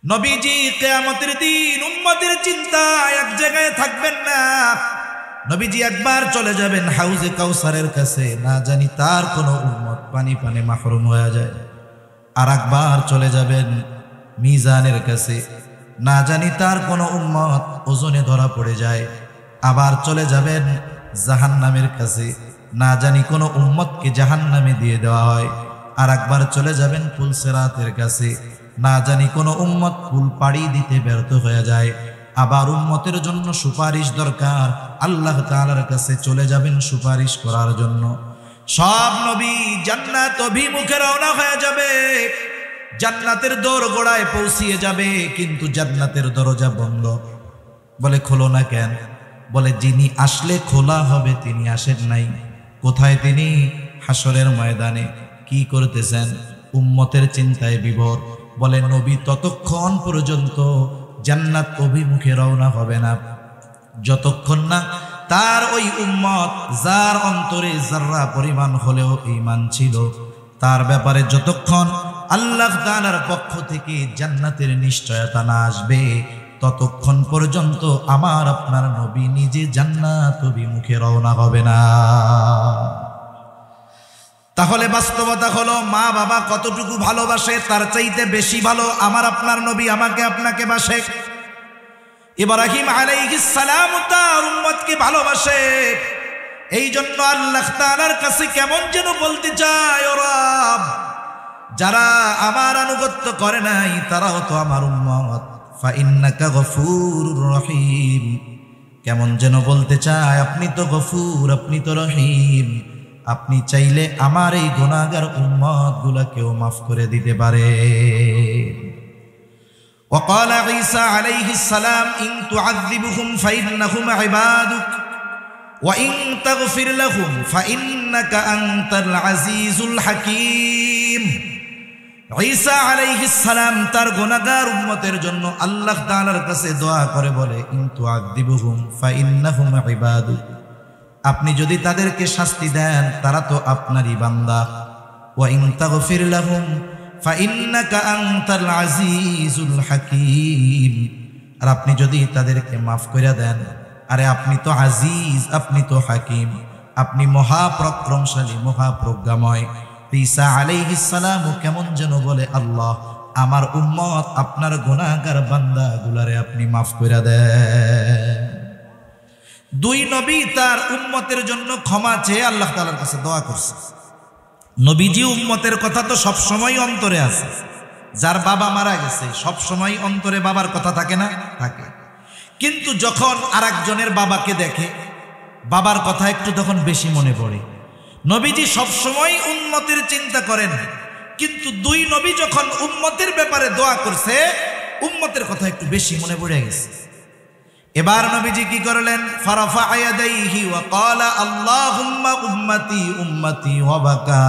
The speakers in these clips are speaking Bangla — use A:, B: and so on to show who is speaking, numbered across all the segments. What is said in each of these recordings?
A: নবীজি কিয়ামতের দিন উম্মতের চিন্তায় এক জায়গায় থাকবেন না। নবীজি একবার চলে যাবেন হাউজে কাউসারের কাছে, না জানি তার কোনো উম্মত পানি পানে মাহরুম হয়ে যায়। আর একবার চলে যাবেন মিজানের কাছে, না জানি তার কোনো উম্মত ওজনে ধরা পড়ে যায়। আবার চলে যাবেন জাহান্নামের কাছে, না জানি কোনো উম্মতকে জাহান্নামে দিয়ে দেওয়া হয়। আর একবার চলে যাবেন পুলসিরাতের কাছে, না জানি কোনো উম্মত পুল পাড়ি দিতে ব্যর্থ হয়ে যায়। আবার উম্মতের জন্য সুপারিশ দরকার, আল্লাহ তাআলার কাছে চলে যাবেন সুপারিশ করার জন্য। সব নবী জান্নাত অভিমুখে রওনা হয়ে যাবে, জান্নাতের দোরগোড়ায় পৌঁছিয়ে যাবে, কিন্তু জান্নাতের দরজা বন্ধ। বলে খোলো না কেন? বলে যিনি আসলে খোলা হবে তিনি আসেন নাই। কোথায় তিনি? হাসরের ময়দানে। কি করতেছেন? উম্মতের চিন্তায় বিভোর। বলে নবী ততক্ষণ পর্যন্ত জান্নাত অভিমুখে রওনা হবে না, যতক্ষণ না তার ওই উম্মত যার অন্তরে যাররা পরিমাণ হলেও ঈমান ছিল, তার ব্যাপারে যতক্ষণ আল্লাহ তাআলার পক্ষ থেকে জান্নাতের নিশ্চয়তা না আসবে, ততক্ষণ পর্যন্ত আমার আপনার নবী নিজে জান্নাত অভিমুখে রওনা হবে না। তাহলে বাস্তবতা হলো মা বাবা কতটুকু ভালোবাসে তার চাইতে বেশি ভালো আমার আপনার নবী আমাকে আপনাকে বাসে। ইব্রাহিম আলাইহিস সালাম তার উম্মতকে ভালোবাসে, এই জন্য আল্লাহ তাআলার কাছে কেমন যেন বলতে চায়, ও রব, যারা আমার আনুগত্য করে নাই তারাও তো আমার উম্মত, ফা ইন্নাকা গফুরুর রহিম। কেমন যেন বলতে চায়, আপনি তো গফুর, আপনি তো রহিম, আপনি চাইলে আমার এই গুনাহগার উম্মত গুলাকেও মাফ করে দিতে পারে। وقال عيسى عليه السلام إن تعذبهم فإنهم عبادك وإن تغفر لهم فإنك أنت العزيز الحكيم। ঈসা আলাইহিস সালাম তার গুনাহগার উম্মতের জন্য আল্লাহ তাআলার কাছে দোয়া করে বলে, ইন তুআযিবুহুম ফাইন্নাহুম ইবাদুক, আপনি যদি তাদেরকে শাস্তি দেন তারা তো আপনারই বান্দা। ওয়া ইন তাগফির লাহুম ফাইন্নাকা আনতাল আজিজুল হাকীম, আর আপনি যদি তাদেরকে মাফ করে দেন, আরে আপনি তো আজিজ, আপনি তো হাকিম, আপনি মহাপরাক্রমশালী, মহাপ্রজ্ঞাময়। ঈসা আলাইহিস সালাম কেমন যেন বলে, আল্লাহ আমার উম্মত আপনার গুনাহগার বান্দাগুলারে আপনি মাফ করে দেন। দুই নবী তার উম্মতের জন্য ক্ষমা চেয়ে আল্লাহ তাআলার কাছে দোয়া করছে। নবীজি উম্মতের কথা তো সব সময় অন্তরে আছে। যার বাবা মারা গেছে সব সময় অন্তরে বাবার কথা থাকে না? থাকে। কিন্তু যখন আরেকজনের বাবাকে দেখে বাবার কথা একটু তখন বেশি মনে পড়ে। নবীজি সব সময় উম্মতের চিন্তা করেন, কিন্তু দুই নবী যখন উম্মতের ব্যাপারে দোয়া করছে উম্মতের কথা একটু বেশি মনে পড়ে গেছে। এবার নবীজি কি করলেন? ফারাফা ইয়াদাইহি ওয়া ক্বালা আল্লাহুম্মা উম্মতি উম্মতি ওয়া বাকা।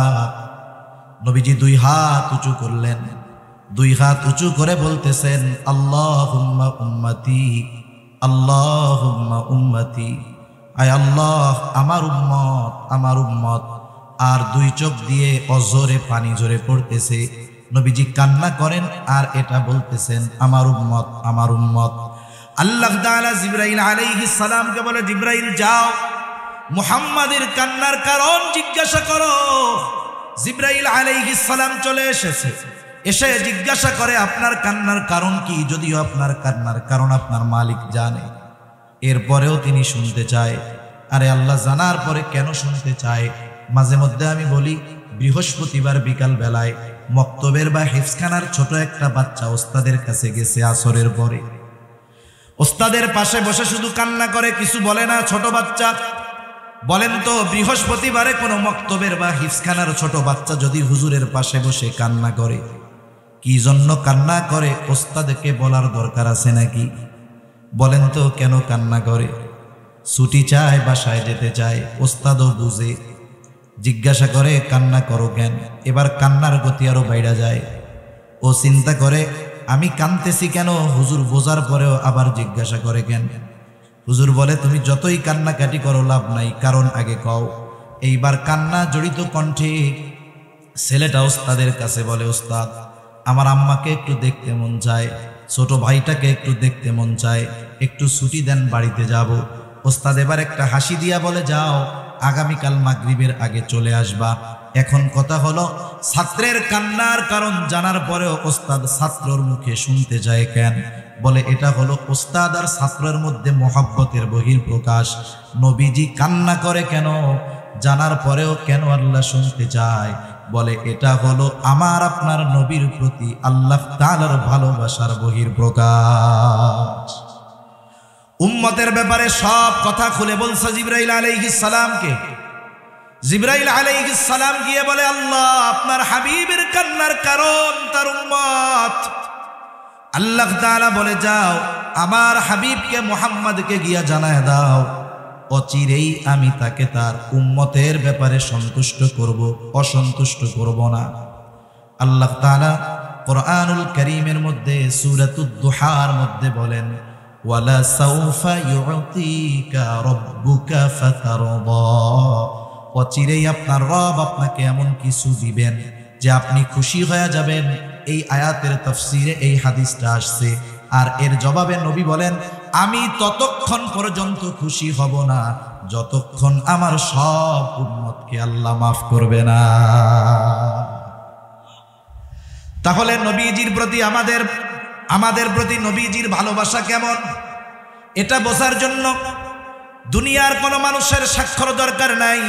A: নবীজি দুই হাত উঁচু করলেন, দুই হাত উঁচু করে বলতেছেন, আল্লাহুম্মা উম্মতি আল্লাহুম্মা উম্মতি, আয় আল্লাহ আমার উম্মত আমার উম্মত। আর দুই চোখ দিয়ে অজরে পানি ঝরে পড়তেছে। নবীজি কান্না করেন আর এটা বলতেছেন, আমার উম্মত আমার উম্মত। আল্লাহ তাআলা জিবরাইল আলাইহিস সালামকে বলে, জিবরাইল যাও মুহাম্মাদের কান্নার কারণ জিজ্ঞাসা করো। জিবরাইল আলাইহিস সালাম চলে এসেছে, এসে জিজ্ঞাসা করে আপনার কান্নার কারণ কি? যদিও আপনার কান্নার কারণ আপনার মালিক জানে, এরপরেও তিনি শুনতে চায়। আরে আল্লাহ জানার পরে কেন শুনতে চায়? মাঝে মধ্যে আমি বলি, বৃহস্পতিবার বিকাল বেলায় মক্তবের বা হিফজখানার ছোট একটা বাচ্চা ওস্তাদের কাছে গেছে আসরের পরে, ওস্তাদের পাশে বসে শুধু কান্না করে, কিছু বলে না। ছোট বাচ্চা, বলেন তো বৃহস্পতিবারে কোনো মক্তবের বা হিফজখানার ছোট বাচ্চা যদি হুজুরের পাশে বসে কান্না করে, কি জন্য কান্না করে ওস্তাদকে বলার দরকার আছে নাকি? বলেন তো কেন কান্না করে? ছুটি চায়, বাসায় যেতে চায়, ওস্তাদও বুঝে, জিজ্ঞাসা করে কান্না করো কেন? এবার কান্নার গতি আরো বাইরা যায়। ও চিন্তা করে আমি কাঁদতেছি কেন? হুজুর বোঝার পরেও আবার জিজ্ঞাসা করে কেন? হুজুর বলে, তুমি যতই কান্নাকাটি করো লাভ নাই, কারণ আগে কও। এইবার কান্না জড়িত কণ্ঠে ছেলেটা ওস্তাদের কাছে বলে, ওস্তাদ আমার আম্মাকে একটু দেখতে মন চায়, ছোট ভাইটাকে একটু দেখতে মন চায়, একটু ছুটি দেন, বাড়িতে যাব। ওস্তাদ এবার একটা হাসি দিয়া বলে, যাও, আগামীকাল মাগরিবের আগে চলে আসবা। এখন কথা হলো, ছাত্রের কান্নার কারণ জানার পরেও ওস্তাদ ছাত্রর মুখে শুনতে যায় কেন? বলে এটা হলো ওস্তাদ আর ছাত্রের মধ্যে মহব্বতের বহিঃপ্রকাশ। নবীজি কান্না করে কেন জানার পরেও কেন আল্লাহ শুনতে চায়? বলে এটা হলো আমার আপনার নবীর প্রতি আল্লাহ তাআলার ভালোবাসার বহিঃপ্রকাশ। উম্মতের ব্যাপারে সব কথা খুলে বলছে জিবরাইল আলাইহিস সালামকে। জিবরাইল আলাইহিস সালাম গিয়ে বলে, আল্লাহ আপনার হাবিবের কান্নার কারণ তার উম্মত। আল্লাহ তাআলা বলে, যাও আমার হাবিবকে মুহাম্মদকে গিয়া জানায় দাও, অচিরেই আমি তাকে তার উম্মতের ব্যাপারে সন্তুষ্ট করব, অসন্তুষ্ট করব না। আল্লাহ তাআলা কোরআনুল কারীমের মধ্যে সূরাতুদ দুহার মধ্যে বলেন, ওয়ালা সাউফা ইউতিকা রাব্বুকা ফাতারদা, অচিরেই আপনার রব আপনাকে এমন কিছু দিবেন যে আপনি খুশি হয়ে যাবেন। এই আয়াতের তাফসীরে এই হাদিসটা আসছে। আর এর জবাবে নবী বলেন, আমি ততক্ষণ পর্যন্ত খুশি হব না যতক্ষণ আমার সব উম্মতকে আল্লাহ মাফ করবে না। তাহলে নবীজির প্রতি আমাদের প্রতি নবীজির ভালোবাসা কেমন, এটা বোঝার জন্য দুনিয়ার কোনো মানুষের স্বাক্ষর দরকার নাই।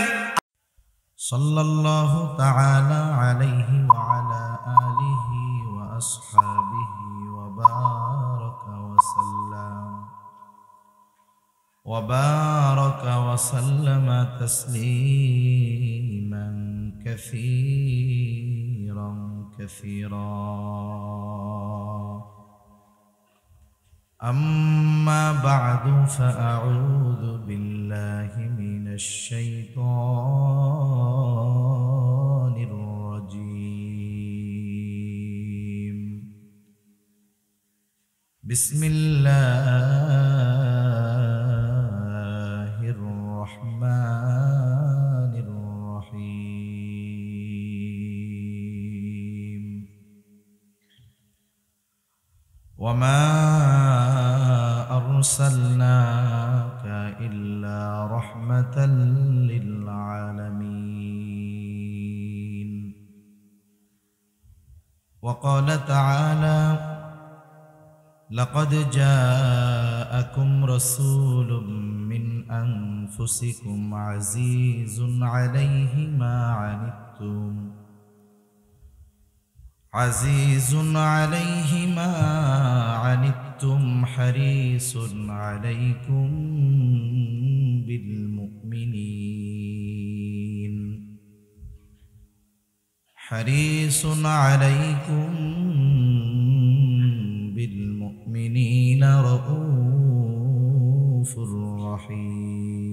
A: সাল্লাল্লাহু তাআলা আলাইহি ওয়া আলা আলিহি ওয়া আসহাবিহি ওয়া বারাকা ওয়া সাল্লাম ওয়া বারাকা ওয়া সাল্লামা তাসলিমান কাসীরান কাসীরা। أما بعد فأعوذ بالله من الشيطان الرجيم. بسم الله الرحمن الرحيم. وما أرسلناك إلا رحمة للعالمين. وقال تعالى: لقد جاءكم رسول من أنفسكم عزيز عليه ما عنتم عزيز عليه ما عنتم حريص عليكم بالمؤمنين حريص عليكم بالمؤمنين رؤوف رحيم.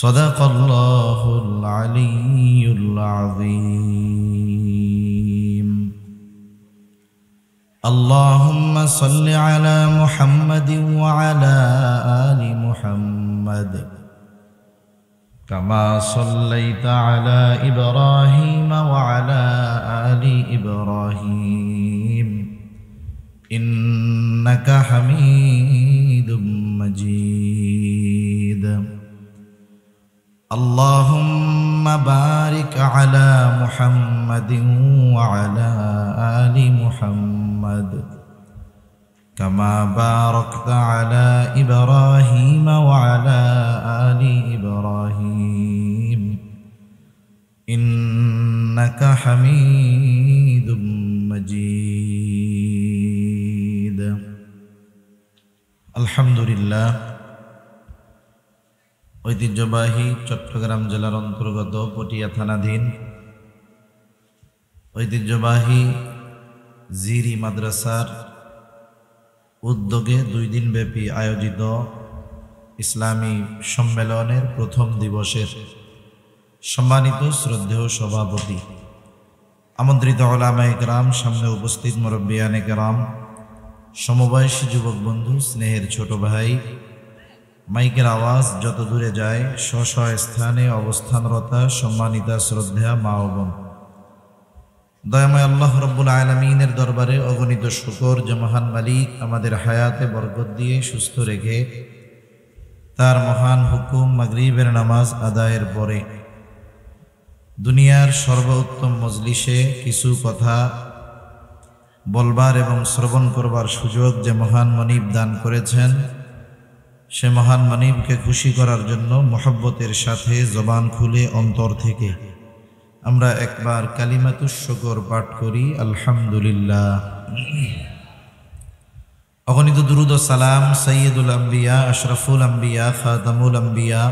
A: صدق الله العلي العظيم. اللهم صل على محمد وعلى آل محمد كما صليت على إبراهيم وعلى آل إبراهيم إنك حميد مجيد. اللهم بارك على محمد وعلى آل محمد كما باركت على إبراهيم وعلى آل إبراهيم إنك حميد مجيد. الحمد لله. ঐতিহ্যবাহী চট্টগ্রাম জেলার অন্তর্গত পটিয়া থানাধীন ঐতিহ্যবাহী জিরি মাদ্রাসার উদ্যোগে 2 দিনব্যাপী আয়োজিত ইসলামী সম্মেলনের প্রথম দিবসের সম্মানিত শ্রদ্ধেয় সভাপতি, আমন্ত্রিত উলামায়ে কেরাম, সামনে উপস্থিত মুরব্বিয়ানে কেরাম, সমবয়সী যুবক বন্ধু, স্নেহের ছোট ভাই, মাইকের আওয়াজ যত দূরে যায়, স্ব স্থানে অবস্থানরতা সম্মানিতা শ্রদ্ধা মা ও বোন, দয়াময় আল্লাহ রব্বুল আলামিনের দরবারে অগণিত শুকর যে মহান মালিক আমাদের হায়াতে বরকত দিয়ে সুস্থ রেখে তার মহান হুকুম মাগরিবের নামাজ আদায়ের পরে দুনিয়ার সর্বোত্তম মজলিসে কিছু কথা বলবার এবং শ্রবণ করবার সুযোগ যে মহান মনিব দান করেছেন, সে মহান মনিবকে খুশি করার জন্য মোহব্বতের সাথে জবান খুলে অন্তর থেকে আমরা একবার কালিমাতুশ শুকর পাঠ করি। আলহামদুলিল্লাহ। অগণিত দুরুদ ও সালাম সৈয়দুল আম্বিয়া, আশরাফুল আম্বিয়া, খাতামুল আম্বিয়া,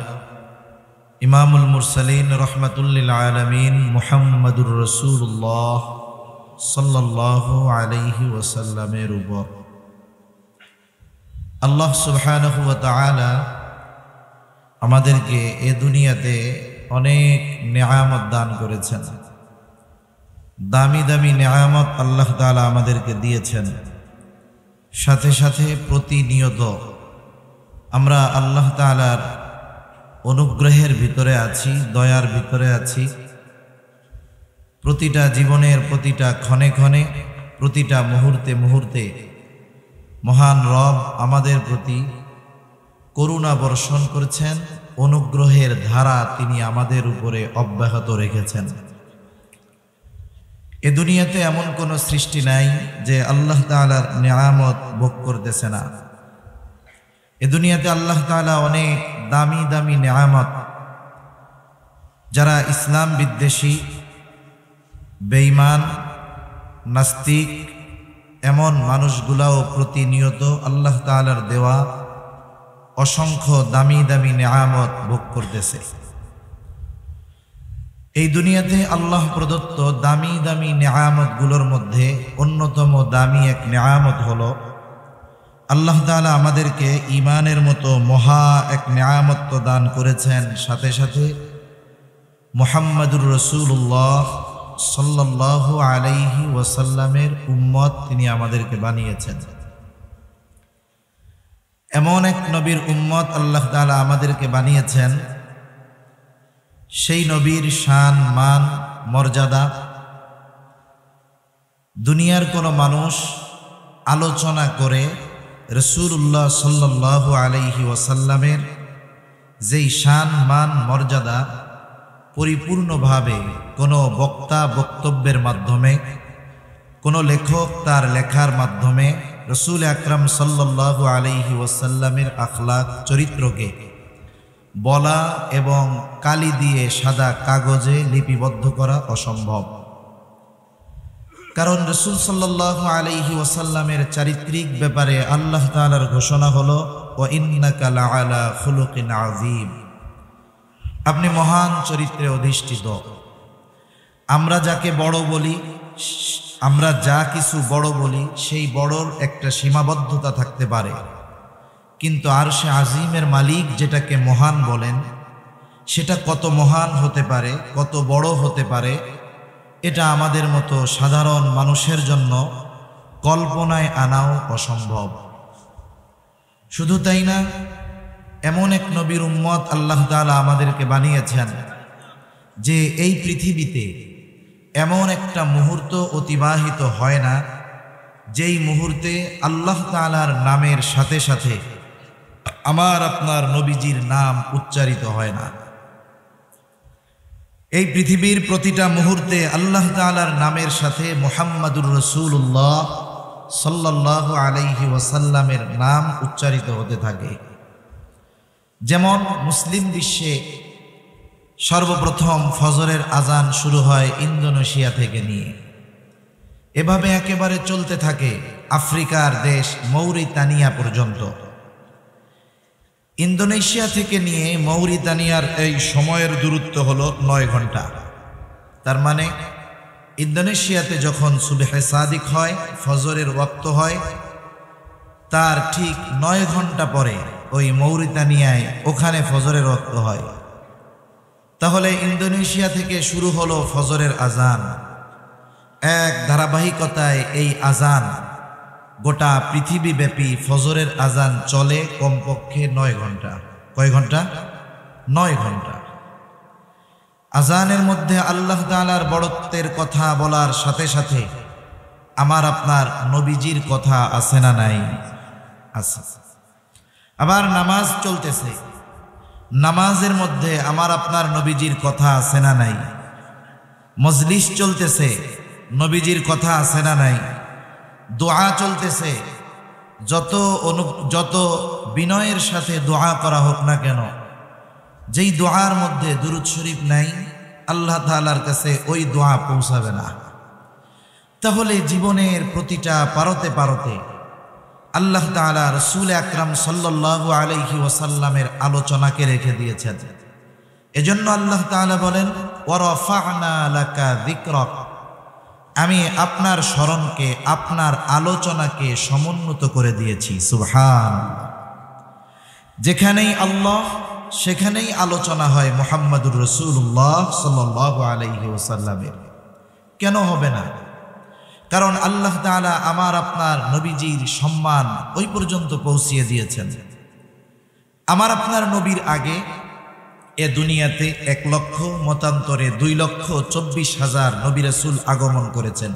A: ইমামুল মুরসালিন, রহমাতুল লিল আলামিন মুহাম্মাদুর রাসূলুল্লাহ সাল্লাল্লাহু আলাইহি ওয়াসাল্লামের উপর আল্লাহ সুবহানাহু ওয়া তাআলা আমাদেরকে এ দুনিয়াতে অনেক নেয়ামত দান করেছেন। দামি দামি নেয়ামত আল্লাহ তাআলা আমাদেরকে দিয়েছেন। সাথে সাথে প্রতিনিয়ত আমরা আল্লাহ তাআলার অনুগ্রহের ভিতরে আছি, দয়ার ভিতরে আছি। প্রতিটা জীবনের প্রতিটা ক্ষণে ক্ষণে, প্রতিটা মুহূর্তে মুহূর্তে মহান রব আমাদের প্রতি করুণা বর্ষণ করেছেন, অনুগ্রহের ধারা তিনি আমাদের উপরে অব্যাহত রেখেছেন। এ দুনিয়াতে এমন কোনো সৃষ্টি নাই যে আল্লাহ তাআলার নেয়ামত ভোগ করতেছে না। এ দুনিয়াতে আল্লাহ তাআলা অনেক দামি দামি নেয়ামত, যারা ইসলাম বিদ্বেষী, বেঈমান, নাস্তিক, এমন মানুষগুলাও প্রতিনিয়ত আল্লাহ তাআলার দেওয়া অসংখ্য দামি দামি নেয়ামত ভোগ করতেছে। এই দুনিয়াতে আল্লাহ প্রদত্ত দামি দামি নেয়ামতগুলোর মধ্যে অন্যতম দামি এক নেয়ামত হলো আল্লাহ তাআলা আমাদেরকে ঈমানের মতো মহা এক নেয়ামত দান করেছেন। সাথে সাথে মুহাম্মাদুর রাসূলুল্লাহ সাল্লাল্লাহু আলাইহি ওয়াসাল্লামের উম্মত তিনি আমাদেরকে বানিয়েছেন। এমন এক নবীর উম্মত আল্লাহ তাআলা আমাদেরকে বানিয়েছেন, সেই নবীর শান, মান, মর্যাদা দুনিয়ার কোনো মানুষ আলোচনা করে রাসূলুল্লাহ সাল্লাল্লাহু আলাইহি ওয়াসাল্লামের যেই শান, মান, মর্যাদা পরিপূর্ণভাবে কোনো বক্তা বক্তব্যের মাধ্যমে, কোনো লেখক তার লেখার মাধ্যমে রাসূল আকরাম সাল্লাল্লাহু আলাইহি ওয়াসাল্লামের আখলাক, চরিত্রকে বলা এবং কালি দিয়ে সাদা কাগজে লিপিবদ্ধ করা অসম্ভব। কারণ রাসূল সাল্লাল্লাহু আলাইহি ওয়াসাল্লামের চারিত্রিক ব্যাপারে আল্লাহ তাআলার ঘোষণা হলো ওয়া ইন্নাকা লাআলা খুলুকিন আযীম, আপনি মহান চরিত্রে অধিষ্ঠিত। আমরা যাকে বড় বলি, আমরা যা কিছু বড় বলি, সেই বড়র একটা সীমাবদ্ধতা থাকতে পারে, কিন্তু আরশে আজিমের মালিক যেটাকে মহান বলেন, সেটা কত মহান হতে পারে, কত বড় হতে পারে, এটা আমাদের মতো সাধারণ মানুষের জন্য কল্পনায় আনাও অসম্ভব। শুধু তাই না, এমন এক নবীর উম্মত আল্লাহ তাআলা আমাদেরকে বানিয়েছেন যে এই পৃথিবীতে এমন একটা মুহূর্ত অতিবাহিত হয় না যেই মুহূর্তে আল্লাহ তাআলার নামের সাথে সাথে আমার আপনার নবীজির নাম উচ্চারিত হয় না। এই পৃথিবীর প্রতিটা মুহূর্তে আল্লাহ তাআলার নামের সাথে মুহাম্মাদুর রাসূলুল্লাহ সাল্লাল্লাহু আলাইহি ওয়াসাল্লামের নাম উচ্চারিত হতে থাকে। যেমন মুসলিম বিশ্বে সর্বপ্রথম ফজরের আজান শুরু হয় ইন্দোনেশিয়া থেকে নিয়ে, এভাবে একেবারে চলতে থাকে আফ্রিকার দেশ মৌরিতানিয়া পর্যন্ত। ইন্দোনেশিয়া থেকে নিয়ে মৌরিতানিয়ার এই সময়ের দূরত্ব হলো 9 ঘন্টা। তার মানে ইন্দোনেশিয়াতে যখন সুবহে সাদিক হয়, ফজরের ওয়াক্ত হয়, তার ঠিক 9 ঘন্টা পরে ওই মৌরিতানিয়ায় ওখানে ফজরের ওয়াক্ত হয়। তাহলে ইন্দোনেশিয়া থেকে শুরু হলো ফজরের আজান। এক ধারাবাহিকতায় এই আজান গোটা পৃথিবীব্যাপী ফজরের আজান চলে কমপক্ষে 9 ঘন্টা। কয় ঘন্টা? 9 ঘন্টা। আজানের মধ্যে আল্লাহ তাআলার বড়ত্বের কথা বলার সাথে সাথে আমার আপনার নবীজির কথা আছে না নাই? আছে। আবার নামাজ চলতেছে, নামাজের মধ্যে আমার আপনার নবীজির কথা আছে না নাই? মজলিস চলতেছে, নবীজির কথা আছে না নাই? দোয়া চলতেছে, যত বিনয়ের সাথে দোয়া করা হোক না কেন, যেই দোয়ার মধ্যে দুরূদ শরীফ নাই, আল্লাহ তাআলার কাছে ওই দোয়া পৌঁছাবে না। তাহলে জীবনের প্রতিটা পারতে পারতে আল্লাহ তাআলা রাসূল আকরাম সাল্লাল্লাহু আলাইহি ওয়াসাল্লামের আলোচনাকে রেখে দিয়েছেন। এজন্য আল্লাহ তাআলা বলেন, ওয়া রাফা'না লাকা যিকরাক, আমি আপনার স্মরণকে, আপনার আলোচনাকে সমুন্নত করে দিয়েছি। সুবহানাল্লাহ। যেখানেই আল্লাহ সেখানেই আলোচনা হয় মুহাম্মাদুর রাসূলুল্লাহ সাল্লাল্লাহু আলাইহি ওয়াসাল্লামের। কেন হবে না? কারণ আল্লাহ তাআলা আমার আপনার নবীজির সম্মান ওই পর্যন্ত পৌঁছিয়ে দিয়েছেন। আমার আপনার নবীর আগে এ দুনিয়াতে 1 লক্ষ মতান্তরে 2,24,000 নবী রাসূল আগমন করেছেন।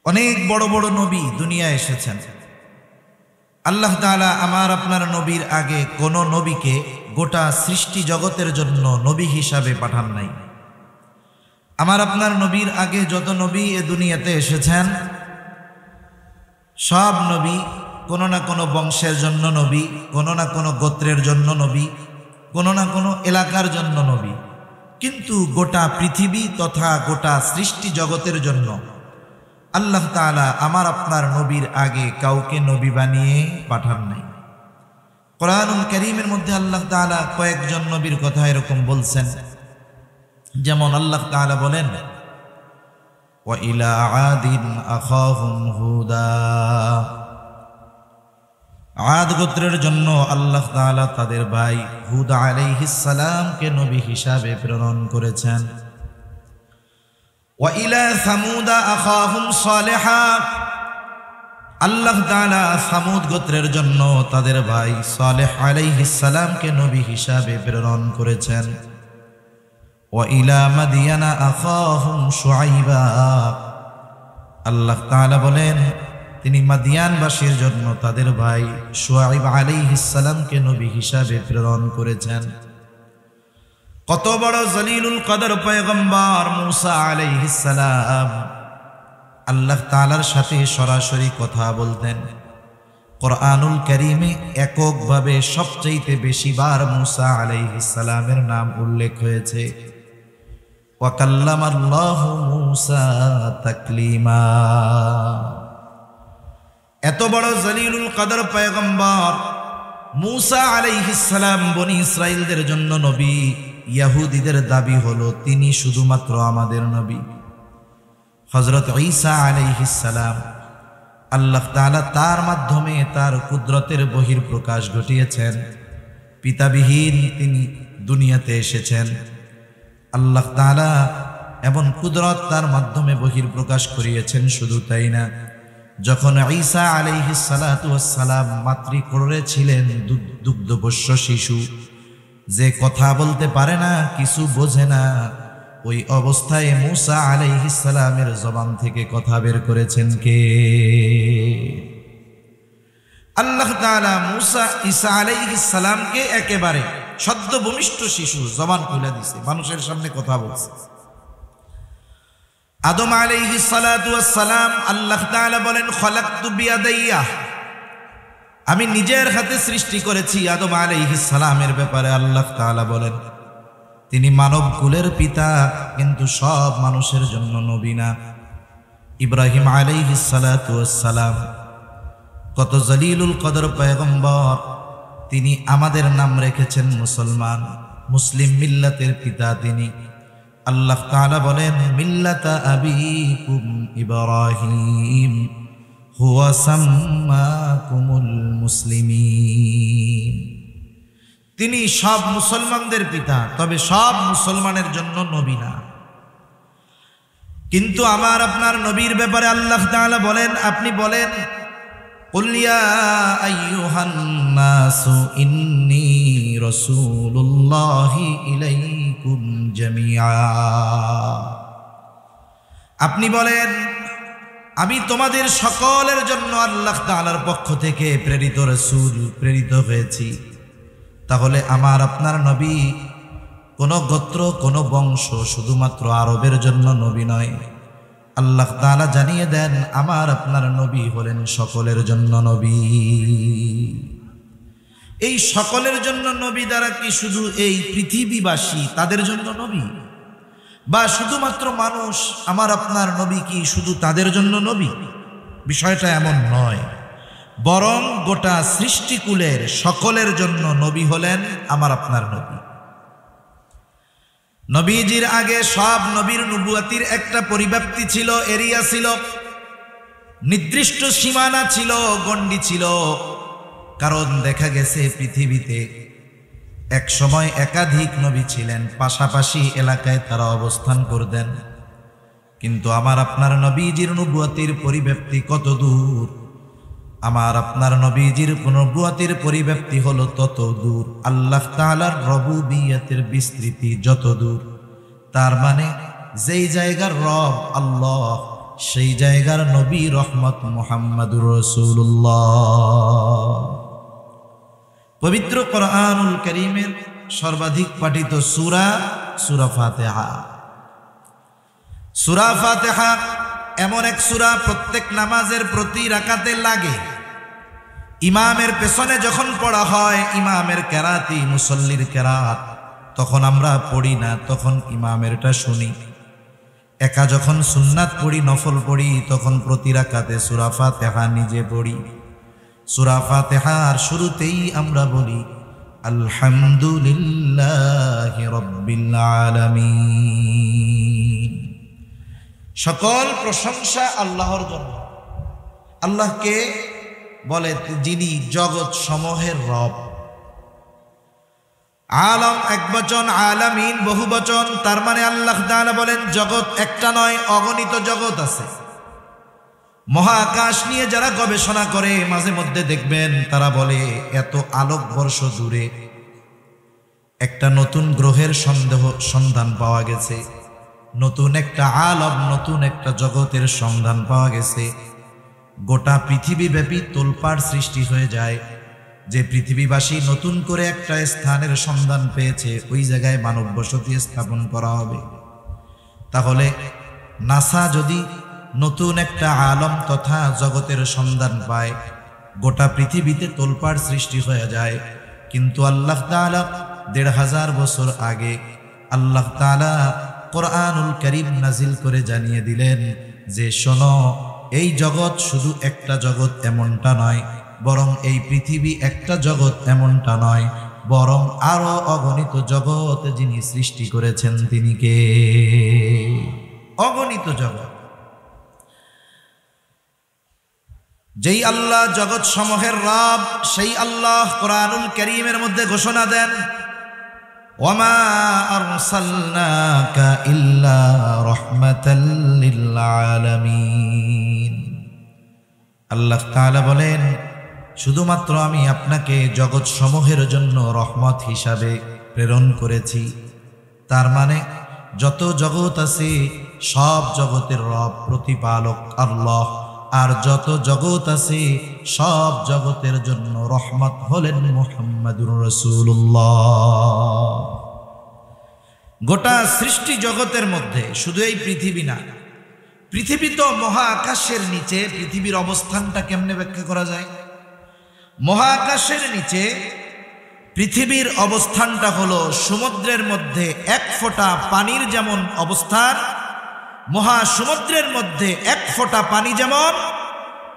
A: অনেক বড় বড় নবী দুনিয়ায় এসেছেন। আল্লাহ তাআলা আমার আপনার নবীর আগে কোন নবীকে গোটা সৃষ্টি জগতের জন্য নবী হিসাবে পাঠান নাই। আমার আপনার নবীর আগে যত নবী এ দুনিয়াতে এসেছেন, সব নবী কোনো না কোনো বংশের জন্য নবী, কোনো না কোনো গোত্রের জন্য নবী, কোনো না কোনো এলাকার জন্য নবী। কিন্তু গোটা পৃথিবী তথা গোটা সৃষ্টি জগতের জন্য আল্লাহ তাআলা আমার আপনার নবীর আগে কাউকে নবী বানিয়ে পাঠান নাই। কোরআনুল কারীমের মধ্যে আল্লাহ তাআলা কয়েকজন নবীর কথা এরকম বলছেন। যেমন আল্লাহ তাআলা বলেন, ওয়া ইলা আদিন আখাহুম হুদা, আদ গোত্রের জন্য আল্লাহ তাআলা তাদের ভাই হুদ আলাইহিস সালামকে নবী হিসাবে প্রেরণ করেছেন। ওয়া ইলা সামুদা আখাহুম সালেহা, আল্লাহ তাআলা সামুদ গোত্রের জন্য তাদের ভাই সালেহ আলাইহিস সালামকে নবী হিসাবে প্রেরণ করেছেন। ওয়া ইলা মাদিয়ানা আখাহুম শুআইবা, আল্লাহ তাআলা বলেন তিনি মাদিয়ানবাসীর জন্য তাদের ভাই শুআইব আলাইহিস সালামকে নবী হিসাবে প্রেরণ করেছেন। কত বড় জলিলুল কদর পয়গম্বর মুসা আলাইহিস সালাম আল্লাহ তাআলার সাথে সরাসরি কথা বলতেন। কোরআনুল কারীমে এককভাবে সবচেয়ে বেশি বার মুসা আলাইহিস সালামের নাম উল্লেখ হয়েছে। ওয়া কাল্লামাল্লাহু মুসা তাকলিমা। এত বড় জলিলুল কদর পয়গম্বর মুসা আলাইহিস সালাম বনি ইসরাইলদের জন্য নবী। ইহুদিদের দাবি হলো তিনি শুধুমাত্র আমাদের নবী। হযরত ঈসা আলাইহিস সালাম আল্লাহ তাআলা তার মাধ্যমে তার কুদরতের বহির্প্রকাশ ঘটিয়েছেন। পিতাবিহীন তিনি দুনিয়াতে এসেছেন। আল্লাহ তাআলা এমন কুদরত তার মাধ্যমে বহির্প্রকাশ করিয়েছেন। শুধু তাই না, যখন ঈসা আলাইহিস সালাতু ওয়াস সালাম মাতৃকোলে ছিলেন, দুগ্ধপোষ্য শিশু, যে কথা বলতে পারে না, কিছু বোঝে না, ওই অবস্থায় মুসা আলাইহিস সালামের জবান থেকে কথা বের করেছেন কে? আল্লাহ তাআলা মুসা ঈসা আলাইহিস সালামকে একেবারে সদ্য ভূমিষ্ঠ শিশু, জবান খুলে দিয়েছে, মানুষের সামনে কথা বলছে। আদম আলাইহিস সালাতু ওয়াস সালাম আল্লাহ তাআলা বলেন, খলাকতু বিয়াদাইয়া, আমি নিজের হাতে সৃষ্টি করেছি। আদম আলাইহিস সালামের ব্যাপারে আল্লাহ তাআলা বলেন তিনি মানব কুলের পিতা, কিন্তু সব মানুষের জন্য নবী না। ইব্রাহিম আলাইহিস সালাতু ওয়াস সালাম কত জলিলুল কদর পয়গম্বর, তিনি আমাদের নাম রেখেছেন মুসলমান, মুসলিম মিল্লাতের পিতা তিনি। আল্লাহ তাআলা বলেন, মিল্লাতা আবিকুম ইব্রাহিম হুয়া সাম্মাকুমুল মুসলিমিন, তিনি সব মুসলমানদের পিতা, তবে সব মুসলমানের জন্য নবী না। কিন্তু আমার আপনার নবীর ব্যাপারে আল্লাহ তাআলা বলেন, আপনি বলেন, কুল ইয়া আইয়ুহান নাসু ইন্নী রাসূলুল্লাহি ইলাইকুম জামিআ। আপনি বলেন, আমি তোমাদের সকলের জন্য আল্লাহ তাআলার পক্ষ থেকে প্রেরিত রাসূল, প্রেরিত হয়েছি। তাহলে আমার আপনার নবী কোন গোত্র, কোন বংশ, শুধুমাত্র আরবের জন্য নবী নয়। আল্লাহ তাআলা জানিয়ে দেন আমার আপনার নবী হলেন সকলের জন্য নবী। এই সকলের জন্য নবী দ্বারা কি শুধু এই পৃথিবীবাসী তাদের জন্য নবী, বা শুধুমাত্র মানুষ আমার আপনার নবী কি শুধু তাদের জন্য নবী? বিষয়টা এমন নয়, বরং গোটা সৃষ্টিকুলের সকলের জন্য নবী হলেন আমার আপনার নবী। নবীজির আগে সব নবীর নবুয়তির একটা পরিব্যাপ্তি ছিল, এরিয়া ছিল, নির্দিষ্ট সীমানা ছিল, গণ্ডি ছিল। কারণ দেখা গেছে পৃথিবীতে এক সময় একাধিক নবী ছিলেন, পাশাপাশি এলাকায় তারা অবস্থান করতেন। কিন্তু আমার আপনার নবীজির নবুয়তির পরিব্যাপ্তি কত দূর! আমার আপনার নবীজির নবুয়তির পরিব্যাপ্তি হলো তত দূর, আল্লাহ তাআলার রুবুবিয়তের বিস্তৃতি যত দূর। তার মানে যেই জায়গার রব আল্লাহ, সেই জায়গার নবী রহমত মুহাম্মাদুর রাসূলুল্লাহ। পবিত্র কোরআনুল কারীমের সর্বাধিক পাঠিত সূরা সূরা ফাতিহা। সূরা ফাতিহা এমন এক সূরা প্রত্যেক নামাজের প্রতি রাকাতে লাগে। ইমামের পেছনে যখন পড়া হয়, ইমামের কেরাতি, মুসল্লির কেরাত, তখন আমরা পড়ি না, তখন ইমামেরটা শুনি। একা যখন সুন্নাত পড়ি, নফল পড়ি, তখন প্রতি রাকাতে সূরা ফাতিহা নিজে পড়ি। সূরা ফাতিহার শুরুতেই আমরা বলি আলহামদুলিল্লাহি রাব্বিল আলামিন। সকল প্রশংসা আল্লাহর জন্য। আল্লাহকে বলে যিনি জগৎ সমূহের রব। আলম এক বচন, আলামিন বহু বচন। তার মানে আল্লাহ তাআলা বলেন জগৎ একটা নয়, অগণিত জগৎ আছে। মহাকাশ নিয়ে যারা গবেষণা করে মাঝে মধ্যে দেখবেন তারা বলে এত আলোকবর্ষ দূরে একটা নতুন গ্রহের সন্ধান পাওয়া গেছে, নতুন একটা আলম, নতুন একটা জগতের সন্ধান পাওয়া গেছে। গোটা পৃথিবীব্যাপী তোলপাড় সৃষ্টি হয়ে যায় যে পৃথিবীবাসী নতুন করে একটা স্থানের সন্ধান পেয়েছে, ওই জায়গায় মানব বসতি স্থাপন করা হবে। তাহলে নাসা যদি নতুন একটা আলম তথা জগতের সন্ধান পায়, গোটা পৃথিবীতে তোলপাড় সৃষ্টি হয়ে যায়। কিন্তু আল্লাহ তাআলা ১৫০০ বছর আগে আল্লাহ তাআলা কোরআনুল কারীম নাজিল করে জানিয়ে দিলেন যে শোনো, এই জগৎ শুধু একটা জগৎ এমনটা নয়, বরং এই পৃথিবী একটা জগৎ এমনটা নয়, বরং আরো অগণিত জগৎ যিনি সৃষ্টি করেছেন তিনি কে? অগণিত জগৎ। যেই আল্লাহ জগৎ সমূহের রব, সেই আল্লাহ কোরআনুল কারীমের মধ্যে ঘোষণা দেন ওয়ামা আরসালনাকা ইল্লা রাহমাতাল লিল আলামিন। আল্লাহ তাআলা বলেন শুধুমাত্র আমি আপনাকে জগৎ সমূহের জন্য রহমত হিসাবে প্রেরণ করেছি। তার মানে যত জগৎ আছে সব জগতের রব প্রতিপালক আল্লাহ, আর যত জগৎ আছে সব জগতের জন্য রহমত হলেন মুহাম্মাদুর রাসূলুল্লাহ। গোটা সৃষ্টি জগতের মধ্যে শুধু এই পৃথিবী না, পৃথিবী তো মহাকাশের নিচে। পৃথিবীর অবস্থানটা কেমনে ব্যাখ্যা করা যায়? মহাকাশের নিচে পৃথিবীর অবস্থানটা হলো সমুদ্রের মধ্যে এক ফোঁটা পানির যেমন অবস্থান, মহাসমুদ্রের মধ্যে এক ফোঁটা পানি যেমন,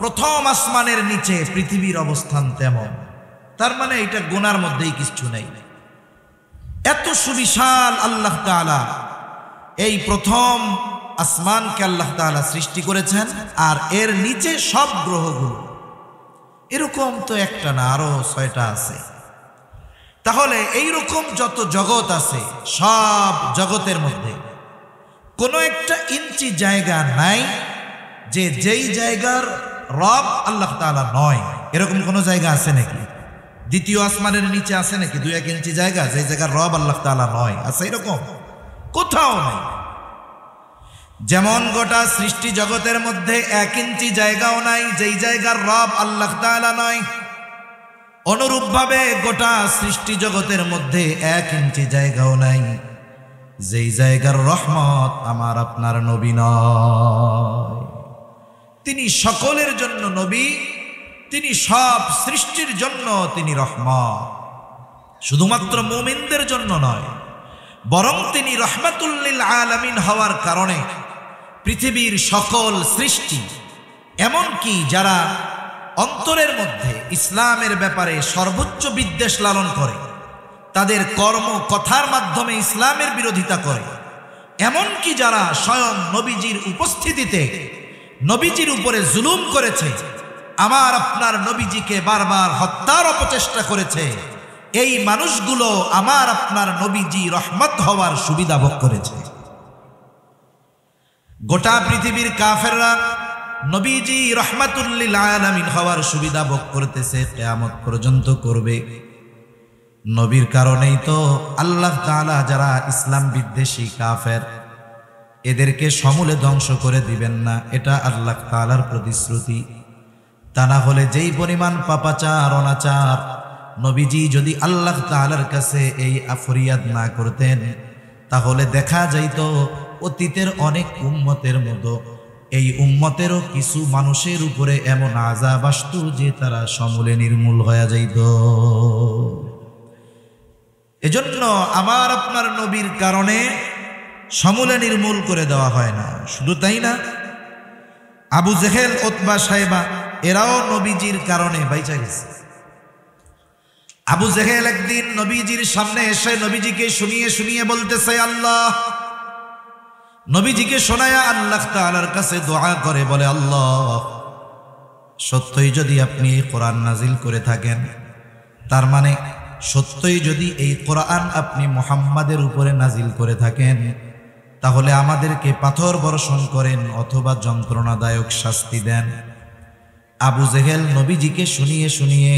A: প্রথম আসমানের নিচে পৃথিবীর অবস্থান তেমন। তার মানে এটা গোনার মধ্যেই কিছু নেই। এত সুবিশাল আল্লাহ তাআলা এই প্রথম আসমানকে আল্লাহ তাআলা সৃষ্টি করেছেন, আর এর নিচে সব গ্রহগুলো। এরকম তো একটা না, আরো ৬টা আছে। তাহলে এইরকম যত জগৎ আছে সব জগতের মধ্যে কোনো একটা ইঞ্চি জায়গা নাই যে যেই জায়গার রব আল্লাহ তাআলা নয়। এরকম কোনো জায়গা আছে নাকি? দ্বিতীয় আসমানের নিচে আছে নাকি 2-1 ইঞ্চি জায়গা যে জায়গার রব আল্লাহ তাআলা নয়? আছে এরকম? কোথাও নাই। যেমন গোটা সৃষ্টি জগতের মধ্যে 1 ইঞ্চি জায়গাও নাই যেই জায়গার রব আল্লাহ তাআলা নয়, অনুরূপভাবে গোটা সৃষ্টি জগতের মধ্যে 1 ইঞ্চি জায়গাও নাই যেই জায়গার রহমত আমার আপনার নবী নয়। তিনি সকলের জন্য নবী, তিনি সব সৃষ্টির জন্য তিনি রহমত, শুধুমাত্র মুমিনদের জন্য নয়, বরং তিনি রহমাতুল লিল আলামিন হওয়ার কারণে পৃথিবীর সকল সৃষ্টি, এমনকি যারা অন্তরের মধ্যে ইসলামের ব্যাপারে সর্বোচ্চ বিদ্বেষ লালন করে, তাদের কর্ম কথার মাধ্যমে ইসলামের বিরোধিতা করে, এমনকি যারা স্বয়ং নবীজির উপস্থিতিতে নবীজির উপরে জুলুম করেছে, আমার আপনার নবীজিকে বারবার হত্যার অপচেষ্টা করেছে, এই মানুষগুলো আমার আপনার নবীজি রহমত হওয়ার সুবিধা ভোগ করেছে। গোটা পৃথিবীর কাফেররা নবীজি রহমাতুল লিল আলামিন হওয়ার সুবিধা ভোগ করতেছে, কিয়ামত পর্যন্ত করবে। নবীর কারণেই তো আল্লাহ তাআলা যারা ইসলাম বিদ্বেষী কাফের, এদেরকে সমূলে ধ্বংস করে দিবেন না, এটা আল্লাহ তাআলার প্রতিশ্রুতি। তা না হলে যেই পরিমাণ পাপাচার অনাচার, নবীজি যদি আল্লাহ তাআলার কাছে এই ফরিয়াদ না করতেন, তাহলে দেখা যাইত অতীতের অনেক উম্মতের মতো এই উম্মতেরও কিছু মানুষের উপরে এমন আযাব আসতো যে তারা সমূলে নির্মূল হয়ে যাইত। এজন্য আমার আপনার নবীর কারণে সমূলে নির্মূল করে দেওয়া হয় না। শুধু তাই না, আবু জেহেল, উতবা, সাইবা এরাও নবীজির কারণে বাইচা গেছে। আবু জেহেল একদিন নবীজির সামনে এসে নবীজিকে শুনিয়ে শুনিয়ে বলতেছে আল্লাহ, নবীজিকে শোনায়া আল্লাহ তাআলার কাছে দোয়া করে বলে, আল্লাহ সত্যই যদি আপনি এই কোরআন নাজিল করে থাকেন, তার মানে সত্যই যদি এই কোরআন আপনি মুহাম্মাদের উপরে নাজিল করে থাকেন, তাহলে আমাদেরকে পাথর বর্ষণ করেন অথবা যন্ত্রণাদায়ক শাস্তি দেন। আবু জেহেল নবীজিকে শুনিয়ে শুনিয়ে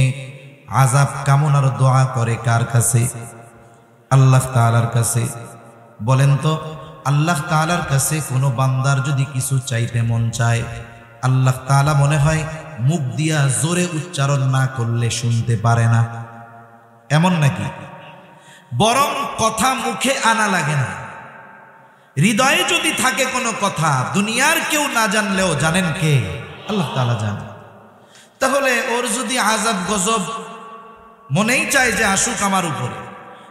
A: আযাব কামনার দোয়া করে কার কাছে? আল্লাহ তাআলার কাছে। বলেন তো, আল্লাহ তাআলার কাছে কোনো বান্দার যদি কিছু চাইতে মন চায়, আল্লাহ তাআলা মনে হয় মুখ দিয়া জোরে উচ্চারণ না করলে শুনতে পারে না, এমন নাকি? বরং কথা মুখে আনা লাগে না, হৃদয়ে যদি থাকে কোনো কথা, দুনিয়ার কেউ না জানলেও জানেন কে? আল্লাহ তাআলা জানেন। তাহলে ওর যদি আযাব গজব মনেই চায় যে আসুক আমার উপরে,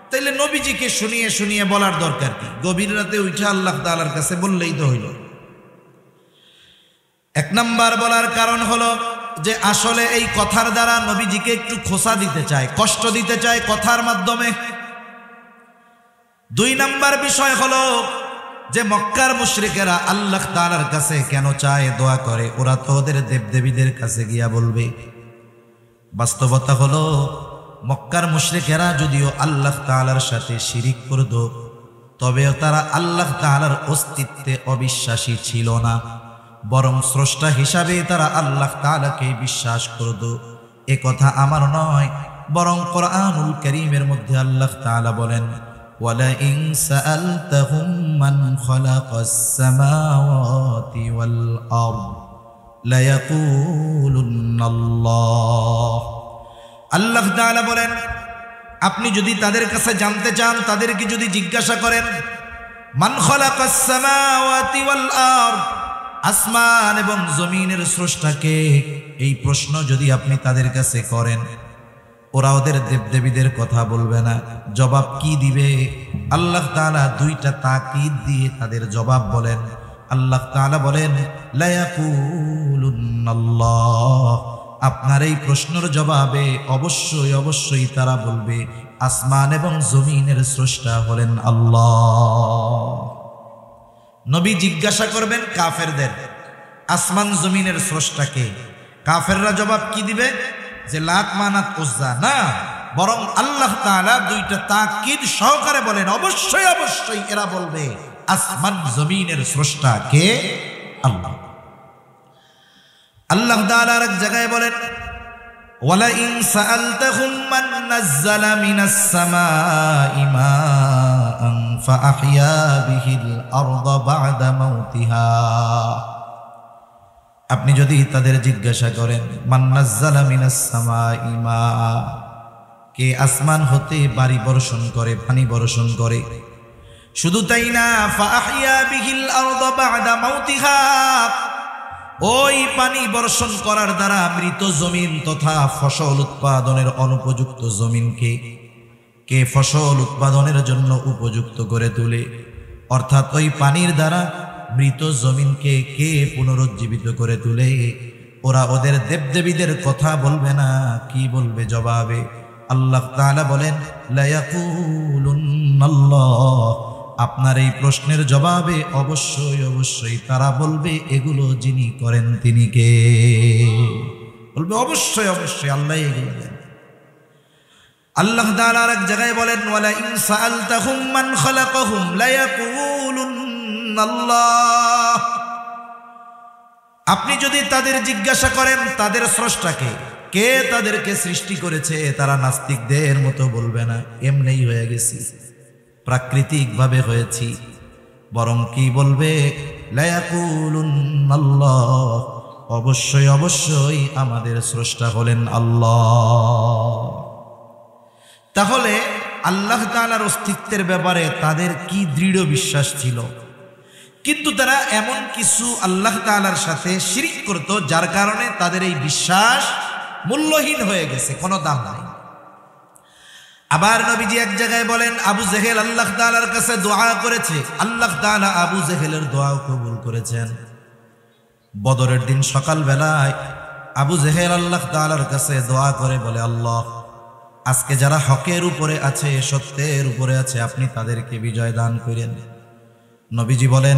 A: তাইলে নবীজিকে শুনিয়ে শুনিয়ে বলার দরকার কি? গভীর রাতে উঠে আল্লাহ তাআলার কাছে বললেই তো হইল। 1 নাম্বার বলার কারণ হলো যে আসলে এই কথার দ্বারা নবীজিকে একটু খোসা দিতে চায়, কষ্ট দিতে চায় কথার মাধ্যমে। 2 নাম্বার বিষয় হলো যে মক্কার মুশরিকেরা আল্লাহ তাআলার কাছে কেন চায়, দোয়া করে? ওরা তো ওদের দেবদেবীদের কাছে গিয়া বলবে। বাস্তবতা হলো মক্কার মুশরিকেরা যদিও আল্লাহ তাআলার সাথে শিরিক করত, তবেও তারা আল্লাহ তাআলার অস্তিত্বে অবিশ্বাসী ছিল না, বরং স্রষ্টা হিসাবে তারা আল্লাহ তাআলাকে বিশ্বাস করত। এ কথা আমার নয়, বরং কোরআনুল কারীমের মধ্যে আল্লাহ তাআলা বলেন, ওয়ালাইন সাআলতাহুম মান খালাকাস সামাওয়াতি ওয়াল আরদ লায়াকুলুন্নাল্লাহ। আল্লাহ তাআলা বলেন, আপনি যদি তাদের কাছে জানতে চান, তাদেরকে যদি জিজ্ঞাসা করেন মান খালাকাস সামাওয়াতি ওয়াল আরদ, আসমান এবং জমিনের স্রষ্টাকে, এই প্রশ্ন যদি আপনি তাদের কাছে করেন, ওরা ওদের দেবদেবীদের কথা বলবে না। জবাব কি দিবে? আল্লাহ তাআলা 2টা তাকিদ দিয়ে তাদের জবাব বলেন। আল্লাহ তাআলা বলেন, লায়াকুলুন্নাল্লাহ, আপনার এই প্রশ্নের জবাবে অবশ্যই অবশ্যই তারা বলবে আসমান এবং জমিনের স্রষ্টা হলেন আল্লাহ। নবী জিজ্ঞাসা করবেন কাফেরদের, আসমান জমিনের স্রষ্টাকে। কাফেররা জবাব কি দিবে? যে লাত, মানাত, উজ্জা না, বরং আল্লাহ তাআলা 2টা তাকিদ সহকারে বলেন অবশ্যই অবশ্যই এরা বলবে আসমান জমিনের স্রষ্টা কে? আল্লাহ। আল্লাহ তাআলা এক জায়গায় বলেন, ওয়ালা ইন সাআলতাহুম মান নাযালা মিনাস সামাই মাআন ফাআহইয়া বিহিল আরদা বা'দা মাউতিহা। আপনি যদি তাদের জিজ্ঞাসা করেন, মান নাযালা মিনাস সামাই মা, কে আসমান হতে বাড়ি বর্ষণ করে, পানি বর্ষণ করে, শুধু তাই না, ফাআহইয়া বিহিল আরদা বা'দা মাউতিহা, ওই পানি বর্ষণ করার দ্বারা মৃত জমিন তথা ফসল উৎপাদনের অনুপযুক্ত জমিনকে কে ফসল উৎপাদনের জন্য উপযুক্ত করে তোলে। অর্থাৎ ওই পানির দ্বারা মৃত জমিনকে কে পুনরুজ্জীবিত করে তোলে। ওরা ওদের দেবদেবীদের কথা বলবে না, কি বলবে জবাবে? আল্লাহ তাআলা বলেন, লা ইয়াকুলুন্নাল্লাহ, আপনার এই প্রশ্নের জবাবে অবশ্যই অবশ্যই তারা বলবে, এগুলো যিনি করেন তিনি কে? বলবে অবশ্যই অবশ্যই আল্লাহ এগুলো দেন। আল্লাহ তাআলা এক জায়গায় বলেন, ওয়ালা ইন সাআলতাহুম মান খালাকাহুম লা ইয়াকুলুন্নাল্লাহ, আপনি যদি তাদের জিজ্ঞাসা করেন তাদের স্রষ্টাকে, কে তাদেরকে সৃষ্টি করেছে, তারা নাস্তিকদের মতো বলবে না এমনিই হয়ে গেছি, প্রাকৃতিকভাবে হয়েছি, বরং কি বলবে? লা ইয়াকুলুন্নাল্লাহ, অবশ্যই অবশ্যই আমাদের স্রষ্টা হলেন আল্লাহ। তাহলে আল্লাহ তাআলার অস্তিত্বের ব্যাপারে তাদের কি দৃঢ় বিশ্বাস ছিল, কিন্তু তারা এমন কিছু আল্লাহ তাআলার সাথে শিরক করত যার কারণে তাদের এই বিশ্বাস মূল্যহীন হয়ে গেছে, কোনো দাম নাই। আবার নবীজি এক জায়গায় বলেন, আবু জেহেল আল্লাহ তাআলার কাছে দোয়া করেছে, আল্লাহ তাআলা আবু জেহেলের দোয়াও কবুল করেছেন। বদরের দিন সকালবেলায় আবু জেহেল আল্লাহ তাআলার কাছে দোয়া করে বলে, আল্লাহ, আজকে যারা হকের উপরে আছে, সত্যের উপরে আছে, আপনি তাদেরকে বিজয় দান করেন। নবীজি বলেন,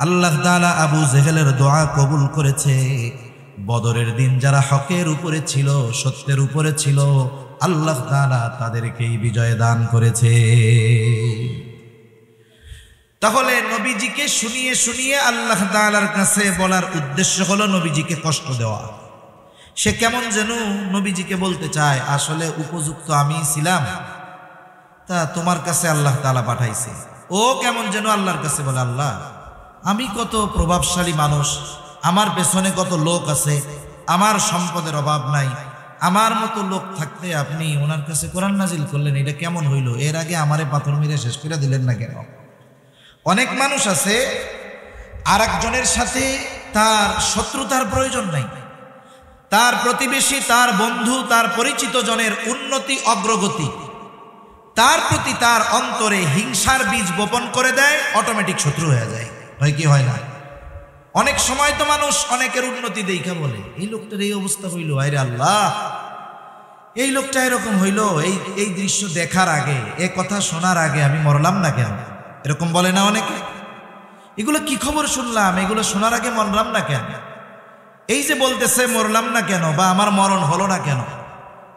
A: আল্লাহ তাআলা আবু জেহেলের দোয়া কবুল করেছে। বদরের দিন যারা হকের উপরে ছিল, সত্যের উপরে ছিল, আল্লাহ তাআলা তাদেরকেই বিজয় দান করেছে। তাহলে নবীজিকে শুনিয়ে শুনিয়ে আল্লাহ তাআলার কাছে বলার উদ্দেশ্য হলো নবীজিকে কষ্ট দেওয়া। সে কেমন যেন নবীজিকে বলতে চায়, আসলে উপযুক্ত আমি ছিলাম, তা তোমার কাছে আল্লাহ তাআলা পাঠাইছে। ও কেমন যেন আল্লাহর কাছে বলে, আল্লাহ, আমি কত প্রভাবশালী মানুষ, আমার পেছনে কত লোক আছে, আমার সম্পদের অভাব নাই, আমার মতো লোক থাকতে আপনি ওনার কাছে কোরআন নাজিল করলেন, এটা কেমন হইল? এর আগে আমারে পাথর মেরে শেষ করে দিলেন না কেন? অনেক মানুষ আছে আর একজনের সাথে তার শত্রুতার প্রয়োজন নাই, তার প্রতিবেশী, তার বন্ধু, তার পরিচিত জনের উন্নতি অগ্রগতি, তার প্রতি তার অন্তরে হিংসার বীজ বপন করে দেয়, অটোমেটিক শত্রু হয়ে যায়। হয় কি হয় না? অনেক সময় তো মানুষ অনেকের উন্নতি দেখা বলে, এই লোকটার এই অবস্থা হইল, আরে আল্লাহ, এই লোকটা এরকম হইল, এই দৃশ্য দেখার আগে, এ কথা শোনার আগে আমি মরলাম না কেন? এরকম বলে না অনেকে? এগুলো কি খবর শুনলাম, এগুলো শোনার আগে মরলাম না কেন? এই যে বলতেছে মরলাম না কেন, বা আমার মরণ হলো না কেন,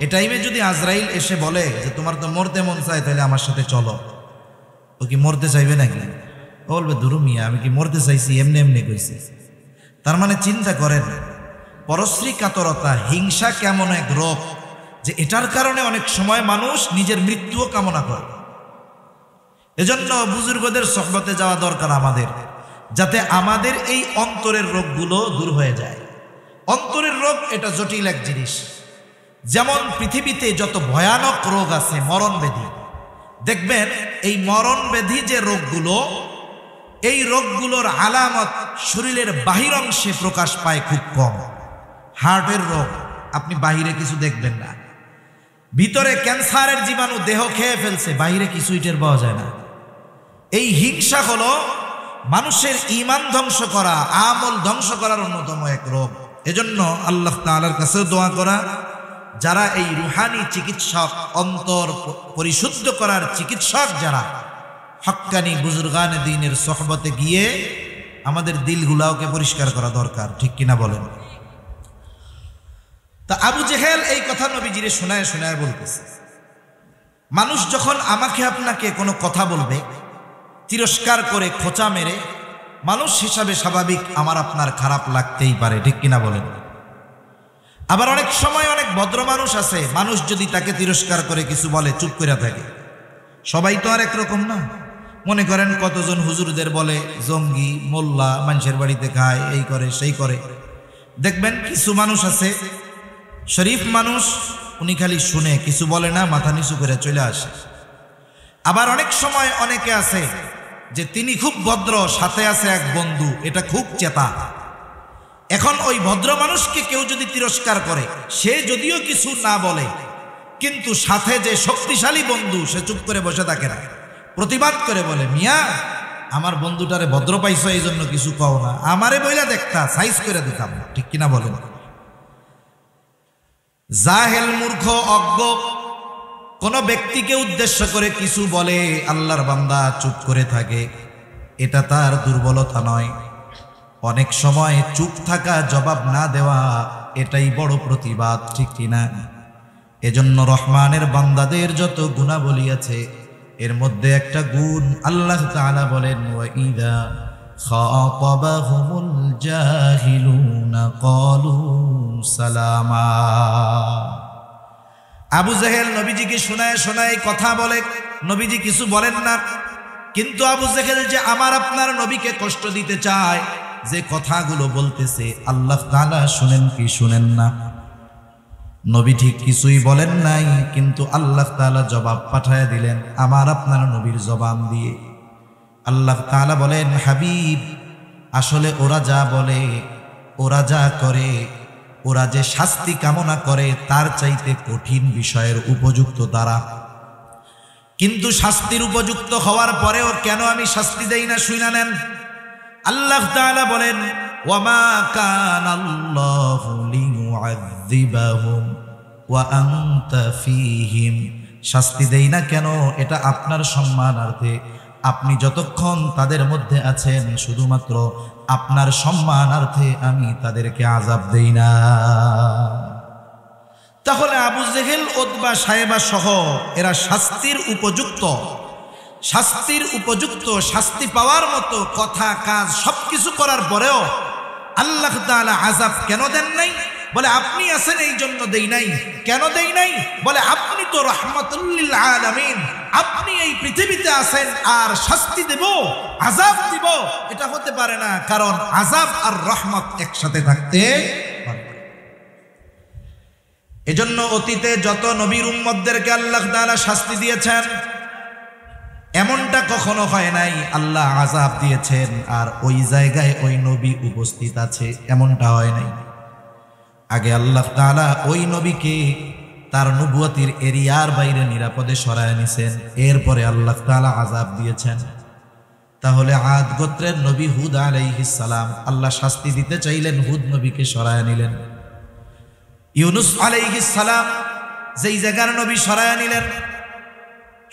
A: এ টাইমে যদি আজরাইল এসে বলে যে তোমার তো মরতে মন চায়, তাহলে আমার সাথে চলো, ও কি মরতে চাইবে নাকি? ও বলবে, দুরু মিয়া, আমি কি মরতে চাইছি? এমনি এমনি কইছি। তার মানে চিন্তা করেন, পরশ্রী কাতরতা, হিংসা কেমন এক রোগ যে এটার কারণে অনেক সময় মানুষ নিজের মৃত্যুও কামনা করে। এজন্য বুজুর্গদের সোহবতে যাওয়া দরকার আমাদের, যাতে আমাদের এই অন্তরের রোগগুলো দূর হয়ে যায়। অন্তরের রোগ এটা জটিল এক জিনিস। যেমন পৃথিবীতে যত ভয়ানক রোগ আছে, মরণ ব্যাধি, দেখবেন এই মরণ ব্যাধি যে রোগগুলো, এই রোগগুলোর আলামত শরীরের বাহির অংশে প্রকাশ পায় খুব কম। হার্টের রোগ আপনি বাহিরে কিছু দেখবেন না, ভিতরে ক্যান্সারের জীবাণু দেহ খেয়ে ফেলছে, বাহিরে কিছুই টের পাওয়া যায় না। এই হিংসা হলো মানুষের ঈমান ধ্বংস করা, আমল ধ্বংস করার অন্যতম এক রোগ। এজন্য আল্লাহ তাআলার কাছে দোয়া করা, যারা এই রুহানি চিকিৎসক, অন্তর পরিশুদ্ধ করার চিকিৎসক, যারা হক্কানি বুজুর্গানে দ্বীনের সোহবতে গিয়ে আমাদের দিলগুলাওকে পরিষ্কার করা দরকার, ঠিক কিনা বলেন? তা আবু জেহেল এই কথা নবীজিরে শোনায় শোনায় বলতেছে, মানুষ যখন আমাকে আপনাকে কোনো কথা বলবে, তিরস্কার করে খোঁচা মেরে মানুষ হিসাবে স্বাভাবিক আমার আপনার খারাপ লাগতেই পারে, ঠিক কিনা বলেন? আবার অনেক সময় অনেক ভদ্র মানুষ আছে, মানুষ যদি তাকে তিরস্কার করে কিছু বলে চুপ করে থাকে। সবাই তো আর একরকম না। মনে করেন কতজন হুজুরদের বলে জঙ্গি, মোল্লা, মানুষের বাড়িতে খায়, এই করে সেই করে। দেখবেন কিছু মানুষ আছে শরীফ মানুষ, উনি খালি শুনে, কিছু বলে না, মাথা নিচু করে চলে আসে। আবার অনেক সময় অনেকে আছে যে তিনি খুব ভদ্র, সাথে আছে এক বন্ধু, এটা খুব চেতা। এখন ওই ভদ্র মানুষকে কেউ যদি তিরস্কার করে, সে যদিও কিছু না বলে, কিন্তু সাথে যে শক্তিশালী বন্ধু সে চুপ করে বসে থাকে না, প্রতিবাদ করে বলে, মিয়া আমার বন্ধুটারে ভদ্র পাইছো এই জন্য কিছু কও না, আমারে বইলা দেখতা সাইজ করে দিতাম, ঠিক কিনা বলেন? জাহেল, মূর্খ, অজ্ঞ কোন ব্যক্তিকে উদ্দেশ্য করে কিছু বলে, আল্লাহর বান্দা চুপ করে থাকে, এটা তার দুর্বলতা নয়। অনেক সময় চুপ থাকা, জবাব না দেওয়া, এটাই বড় প্রতিবাদ, ঠিক কিনা? এজন্য রহমানের বান্দাদের যত গুণাবলী আছে, এর মধ্যে একটা গুণ আল্লাহ তাআলা বলেন, ওয়াইদা খাতাবাহুমুল জাহিলুনা ক্বালু সালামা। আবু জেহেল নবীজিকে শোনায় শোনায় কথা বলে, নবীজি কিছু বলেন না, কিন্তু আবু জেহেল যে আমার আপনার নবীকে কষ্ট দিতে চায়, যে কথাগুলো বলতেছে, আল্লাহ তাআলা শুনেন কি শুনেন না? নবী ঠিক কিছুই বলেন নাই, কিন্তু আল্লাহ তাআলা জবাব পাঠায় দিলেন আমার আপনার নবীর জবান দিয়ে। আল্লাহ তাআলা বলেন, হাবিব, আসলে ওরা যা বলে, ওরা যা করে, ওরা যে শাস্তি কামনা করে তার চাইতে কঠিন বিষয়ের উপযুক্ত তারা, কিন্তু শাস্তির উপযুক্ত হওয়ার পরেও কেন আমি শাস্তি দেই না শুইনা নেন। আল্লাহ তাআলা বলেন, ওয়ামা কানাল্লাহু লিয়ুআযযিবাহুম ওয়া আনতা ফীহিম। শাস্তি দেই না কেন? এটা আপনার সম্মানার্থে। আপনি যতক্ষণ তাদের মধ্যে আছেন, শুধুমাত্র আপনার সম্মানার্থে আমি তাদেরকে আযাব দেই না। তাহলে আবু জেহেল, উতবা, সায়েবা সহ এরা শাস্তির উপযুক্ত, শাস্তির উপযুক্ত, শাস্তি পাওয়ার মতো কথা কাজ সবকিছু করার পরেও আল্লাহ তাআলা আযাব কেন দেন নাই? বলে আপনি আছেন এই জন্য দেই নাই। কেন দেই নাই? বলে আপনি তো রাহমাতুল লিল আলামিন, আপনি এই পৃথিবীতে আছেন আর শাস্তি দেব, আযাব দিব, এটা হতে পারে না, কারণ আযাব আর রহমত একসাথে থাকতে পারে। এজন্য অতীতে যত নবীর উম্মতদেরকে আল্লাহ তাআলা শাস্তি দিয়েছেন, এমনটা কখনো হয় নাই আল্লাহ আযাব দিয়েছেন আর ওই জায়গায় ওই নবী উপস্থিত আছে, এমনটা হয় নাই। আগে আল্লাহ তাআলা ওই নবীকে তার নবুয়তির এরিয়ার বাইরে নিরাপদে সরায় নিছেন, এরপরে আল্লাহ তাআলা আযাব দিয়েছেন। তাহলে আদ গোত্রের নবী হুদ আলাইহিস সালাম, আল্লাহ শাস্তি দিতে চাইলেন, হুদ নবীকে সরায় নিলেন। ইউনুস আলাইহিস সালাম যেই জায়গার নবী সরায় নিলেন,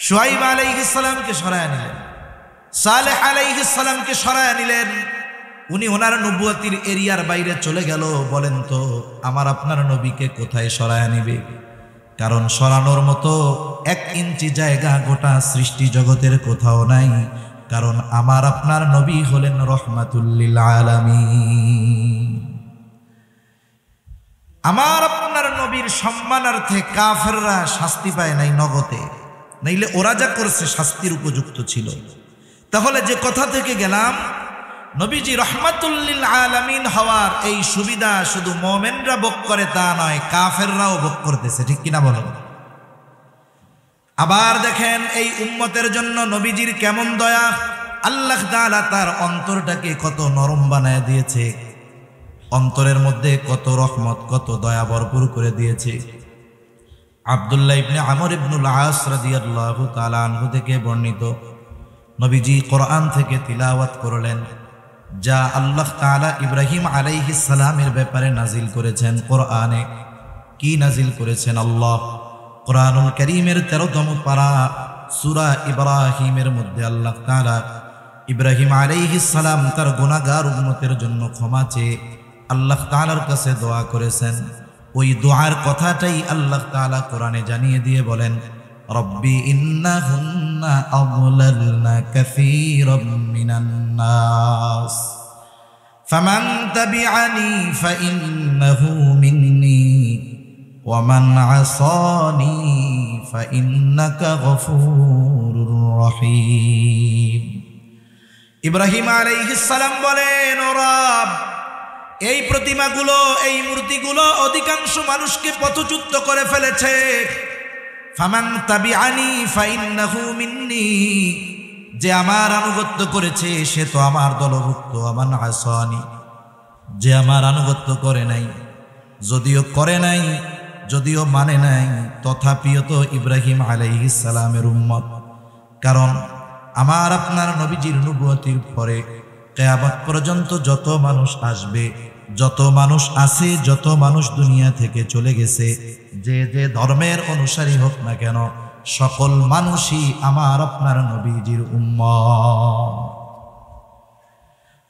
A: শুআইব আলাইহিস সালামকে সরায় নিলেন, সালেহ আলাইহিস সালামকে সরায় নিলেন। উনি ওনার নবুয়তির এরিয়ার বাইরে চলে গেল। বলেন তো আমার আপনার নবীকে কোথায় সরায় নিবে? কারণ সরানোর মতো 1 ইঞ্চি জায়গা গোটা সৃষ্টি জগতের কোথাও নাই, কারণ আমার আপনার নবী হলেন রহমাতুল লিল আলামিন। আমার আপনার নবীর সম্মানার্থে কাফেররা শাস্তি পায় নাই নগদে, নাইলে ওরা যা করছে শাস্তির উপযুক্ত ছিল। তাহলে যে কথা থেকে গেলাম, নবীজি রহমাতুল লিল আলামিন হওয়ার এই সুবিধা শুধু মুমিনরা ভোগ করে তা নয়, কাফেররাও ভোগ করতেছে, ঠিক কিনা বলেন? আবার দেখেন এই উম্মতের জন্য নবীজির কেমন দয়া, আল্লাহ তাআলা তার অন্তরটাকে কত নরম বানায় দিয়েছে, অন্তরের মধ্যে কত রহমত, কত দয়া ভরপুর করে দিয়েছে। আব্দুল্লাহ ইবনে আমর ইবনুল আস রাদিয়াল্লাহু তাআলা আনহু থেকে বর্ণিত, নবীজি কোরআন থেকে তিলাওয়াত করলেন, যা আল্লাহ তাআলা ইব্রাহিম আলাইহিস সালামের ব্যাপারে নাজিল করেছেন। কোরআনে কি নাজিল করেছেন? আল্লাহ কোরআনুল কারীমের 13তম পারা সূরা ইব্রাহিমের মধ্যে আল্লাহ তাআলা ইব্রাহিম আলাইহিস সালাম তার গুনাহগার উম্মতের জন্য ক্ষমা চেয়ে আল্লাহ তাআলার কাছে দোয়া করেছেন। ওই দোয়ার কথাটাই আল্লাহ তাআলা কোরআনে জানিয়ে দিয়ে বলেন, রব্বি ইন্নাহুন্না আযলালনা কাসীরাম মিনান নাস ফামান তাবিআনি ফাইন্নাহু মিন্নী ওয়া মান আসানি ফাইন্নাকা গফুরুর রহিম। ইব্রাহিম আলাইহিস সালাম বলেন, ও রব, এই প্রতিমাগুলো, এই মূর্তিগুলো অধিকাংশ মানুষকে পথচ্যুত করে ফেলেছে। ফামান তাবিআনি ফাইন্নাহু মিন্নী, যে আমার আনুগত্য করেছে সে তো আমার দলভুক্ত। আমান আসানি, যে আমার আনুগত্য করে নাই, যদিও করে নাই, যদিও মানে নাই, তথাপিও তো ইব্রাহিম আলাইহিস সালামের উম্মত। কারণ আমার আপনার নবীজির নবুয়তির পরে কিয়ামত পর্যন্ত যত মানুষ আসবে, যত মানুষ আছে, যত মানুষ দুনিয়া থেকে চলে গেছে, যে যে ধর্মের অনুসারী হোক না কেন, সকল মানুষই আমার আপনার নবীজির উম্মত।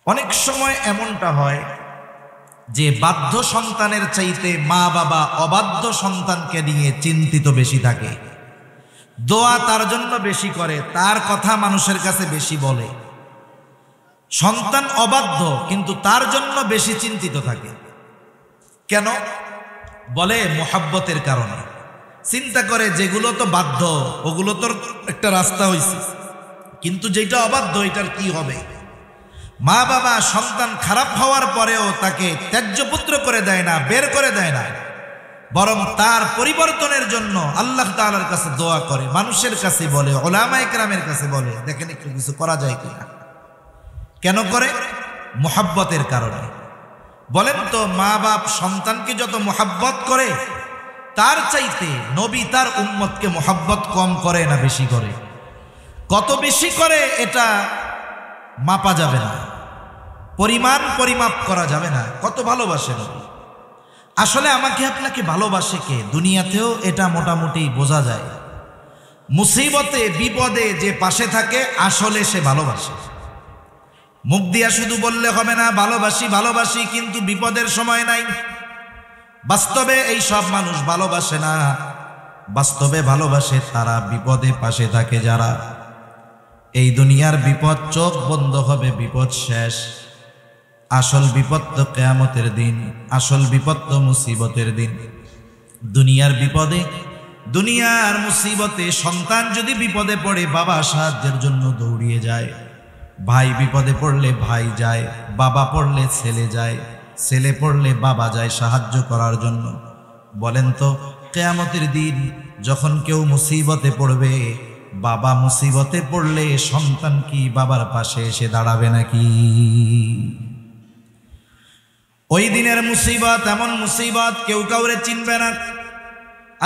A: অনেক সময় এমনটা হয় যে বাধ্য সন্তানের চাইতে মা বাবা অবাধ্য সন্তানকে নিয়ে চিন্তিত বেশি থাকে, দোয়া তার জন্য বেশি করে, তার কথা মানুষের কাছে বেশি বলে। সন্তান অবাধ্য কিন্তু তার জন্য বেশি চিন্তিত থাকে। কেন? বলে মোহাব্বতের কারণে। চিন্তা করে যেগুলো তো বাধ্য ওগুলো তোর একটা রাস্তা হইছে, কিন্তু যেটা অবাধ্য এটার কি হবে। মা বাবা সন্তান খারাপ হওয়ার পরেও তাকে ত্যায্য পুত্র করে দেয় না, বের করে দেয় না, বরং তার পরিবর্তনের জন্য আল্লাহ তাআলার কাছে দোয়া করে, মানুষের কাছে বলে, উলামায়ে কেরামের কাছে বলে, দেখেন একটু কিছু করা যায় কিনা। কেন করে? মোহাব্বতের কারণে। বলেন তো, মা বাপ সন্তানকে যত মোহাব্বত করে তার চাইতে নবী তার উম্মতকে মোহাব্বত কম করে না বেশি করে? কত বেশি করে এটা মাপা যাবে না, পরিমাণ পরিমাপ করা যাবে না। কত ভালোবাসে নবী। আসলে আমাকে আপনাকে ভালোবাসে কে, দুনিয়াতেও এটা মোটামুটি বোঝা যায়। মুসিবতে বিপদে যে পাশে থাকে আসলে সে ভালোবাসে। মুখ দিয়া শুধু বললে হবে না ভালোবাসি ভালোবাসি, কিন্তু বিপদের সময় নাই। বাস্তবে এই সব মানুষ ভালোবাসে না, বাস্তবে ভালোবাসে তারা বিপদে পাশে থাকে যারা। এই দুনিয়ার বিপদ চোখ বন্ধ হবে, বিপদ শেষ। আসল বিপদ তো কিয়ামতের দিন, আসল বিপদ তো মুসিবতের দিন। দুনিয়ার বিপদে, দুনিয়ার মুসিবতে সন্তান যদি বিপদে পড়ে বাবা সাহায্যের জন্য দৌড়িয়ে যায়, ভাই বিপদে পড়লে ভাই যায়, বাবা পড়লে ছেলে যায়, ছেলে পড়লে বাবা যায় সাহায্য করার জন্য। বলেন তো, কিয়ামতের দিন যখন কেউ মুসিবতে পড়বে, বাবা মুসিবতে পড়লে সন্তান কি বাবার পাশে এসে দাঁড়াবে নাকি? ওই দিনের মুসিবত এমন মুসিবত কেউ কাউরে চিনবে না।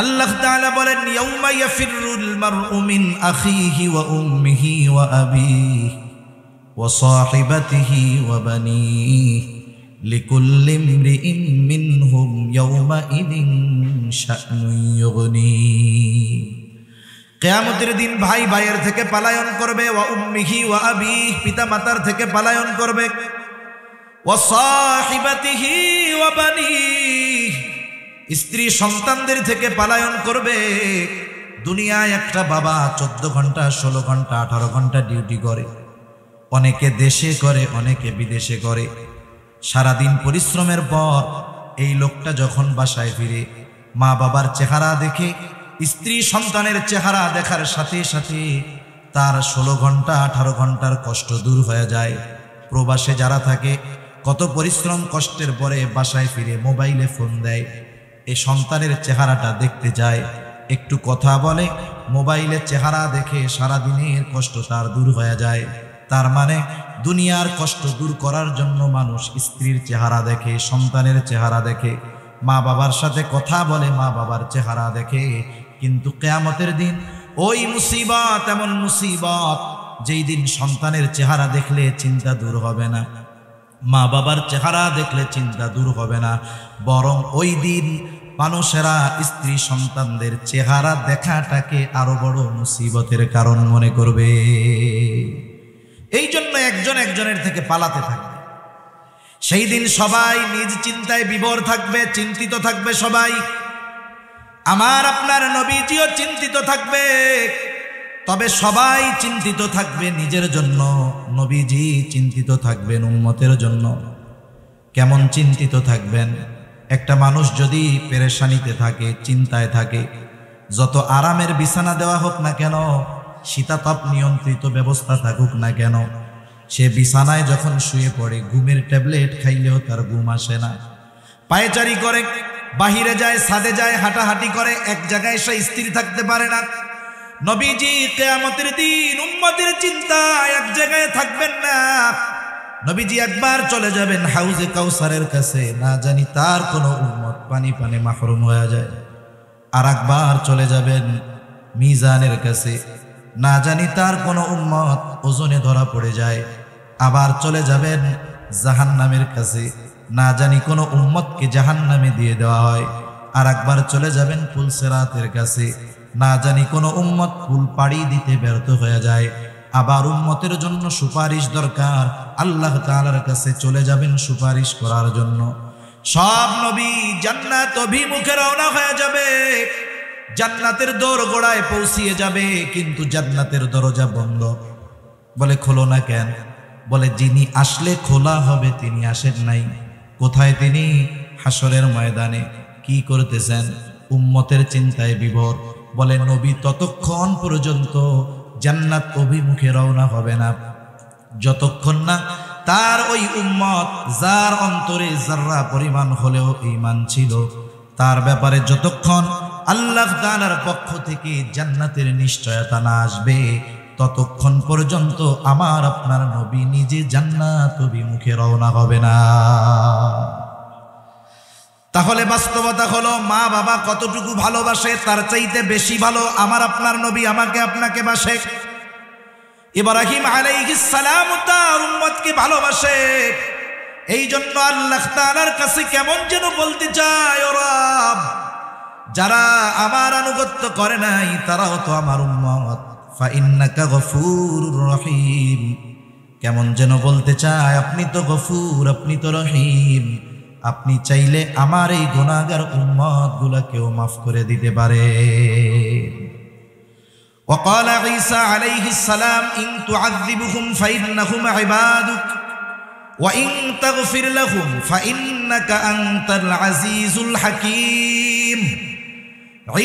A: আল্লাহ তাআলা বলেন, ইয়াউমা ইয়াফিরুল মারউ মিন আখিহি ওয়া উম্মিহি ওয়া আবিহি ওয়া সাহিবাতিহি ওয়া বানিহি লিকুল্লি ইমরিইন মিনহুম ইয়াউমা ইদিন শা'নুন ইউগনি। কিয়ামতের দিন ভাই ভাইয়ের থেকে পলায়ন করবে, ওয়া উম্মিহি ওয়া আবিহি, পিতা মাতার থেকে পলায়ন করবে, ওয়া সাহিবাতিহি ওয়া বানিহি, স্ত্রী সন্তানদের থেকে পলায়ন করবে। দুনিয়ায় একটা বাবা 14 ঘন্টা 16 ঘন্টা 18 ঘন্টা ডিউটি করে, অনেকে দেশে করে অনেকে বিদেশে করে। সারাদিন পরিশ্রমের পর এই লোকটা যখন বাসায় ফিরে মা বাবার চেহারা দেখে, স্ত্রী সন্তানের চেহারা দেখার সাথে সাথে তার 16 ঘন্টা 18 ঘন্টার কষ্ট দূর হয়ে যায়। প্রবাসে যারা থাকে কত পরিশ্রম কষ্টের পরে বাসায় ফিরে মোবাইলে ফোন দেয়, এই সন্তানের চেহারাটা দেখতে যায়, একটু কথা বলে, মোবাইলের চেহারা দেখে সারাদিনের কষ্ট তার দূর হয়ে যায়। তার মানে দুনিয়ার কষ্ট দূর করার জন্য মানুষ স্ত্রীর চেহারা দেখে, সন্তানের চেহারা দেখে, মা বাবার সাথে কথা বলে, মা বাবার চেহারা দেখে। কিন্তু কিয়ামতের দিন ওই মুসিবত এমন মুসিবত, যেই দিন সন্তানের চেহারা দেখলে চিন্তা দূর হবে না, মা বাবার চেহারা দেখলে চিন্তা দূর হবে না, বরং ওই দিন মানুষেরা স্ত্রী সন্তানদের চেহারা দেখাটাকে আরো বড় মুসিবতের কারণ মনে করবে। এই জন্য একজন একজনের থেকে পালাতে থাকবে। সেই দিন সবাই নিজ চিন্তায় বিভোর থাকবে, চিন্তিত থাকবে সবাই। আমার আপনার নবীজিও চিন্তিত থাকবে, তবে সবাই চিন্তিত থাকবে নিজের জন্য, নবীজি চিন্তিত থাকবেন উম্মতের জন্য। কেমন চিন্তিত থাকবেন? একটা মানুষ যদি পেরেশানিতে থাকে, চিন্তায় থাকে, যত আরামের বিছানা দেওয়া হোক না কেন, শীতাতপ নিয়ন্ত্রিত ব্যবস্থা থাকুক না কেন, সে বিছানায় যখন শুয়ে পড়ে ঘুমের ট্যাবলেট খাইলেও তার ঘুম আসে না। পায়চারি করে, বাহিরে যায়, ছাদে যায়, হাঁটাহাঁটি করে, এক জায়গায় সে স্থির থাকতে পারে না। নবীজি কিয়ামতের দিন উম্মতের চিন্তায় এক জায়গায় থাকবেন না। নবীজি একবার চলে যাবেন হাউজে কাউসারের কাছে, না জানি তার কোনো উম্মত পানি পানে মাহরুম হয়ে যায়। আর একবার চলে যাবেন মিজানের কাছে, না জানি তার কোনো উম্মত ওজনে ধরা পড়ে যায়। আবার চলে যাবেন জাহান্নামের কাছে, না জানি কোনো উম্মতকে জাহান্নামে দিয়ে দেওয়া হয়। আর একবার চলে যাবেন পুলসিরাতের কাছে, না জানি কোনো উম্মত পুল পাড়ি দিতে ব্যর্থ হয়ে যায়। আবার উম্মতের জন্য সুপারিশ দরকার, আল্লাহ তাআলার কাছে চলে যাবেন সুপারিশ করার জন্য। সব নবী জান্নাত অভিমুখে রওনা হয়ে যাবে, জান্নাতের দোরগোড়ায় পৌঁছিয়ে যাবে, কিন্তু জান্নাতের দরজা বন্ধ। বলে খোলো না কেন? বলে যিনি আসলে খোলা হবে তিনি আসেন নাই। কোথায় তিনি? হাসরের ময়দানে। কি করতেছেন? উম্মতের চিন্তায় বিভোর। বলে নবী ততক্ষণ পর্যন্ত জান্নাত অভিমুখে রওনা হবে না, যতক্ষণ না তার ওই উম্মত যার অন্তরে যাররা পরিমাণ হলেও ঈমান ছিল, তার ব্যাপারে যতক্ষণ আল্লাহ তাআলার পক্ষ থেকে জান্নাতের নিশ্চয়তা না আসবে, ততক্ষণ পর্যন্ত আমার আপনার নবী নিজে জান্নাত অভিমুখে রওনা হবে না। তাহলে বাস্তবতা হলো, মা বাবা কতটুকু ভালোবাসে তার চাইতে বেশি ভালো আমার আপনার নবী আমাকে আপনাকে বাসে। ইব্রাহিম আলাইহিস সালাম তার উম্মতকে ভালোবাসে, এই জন্য আল্লাহ তাআলার কাছে কেমন যেন বলতে চায়, ও রব, যারা আমার আনুগত্য করে নাই তারাও তো আমার উম্মত, ফা ইন্নাকা গফুরুর রহিম। কেমন যেন বলতে চায়, আপনি তো গফুর, আপনি তো রহিম, আপনি চাইলে আমার এই গুনাহগার উম্মত গুলাকেও মাফ করে দিতে পারে। وقال عيسى عليه السلام إن تعذبهم فإنهم عبادك وإن تغفر لهم فإنك أنت العزيز الحكيم।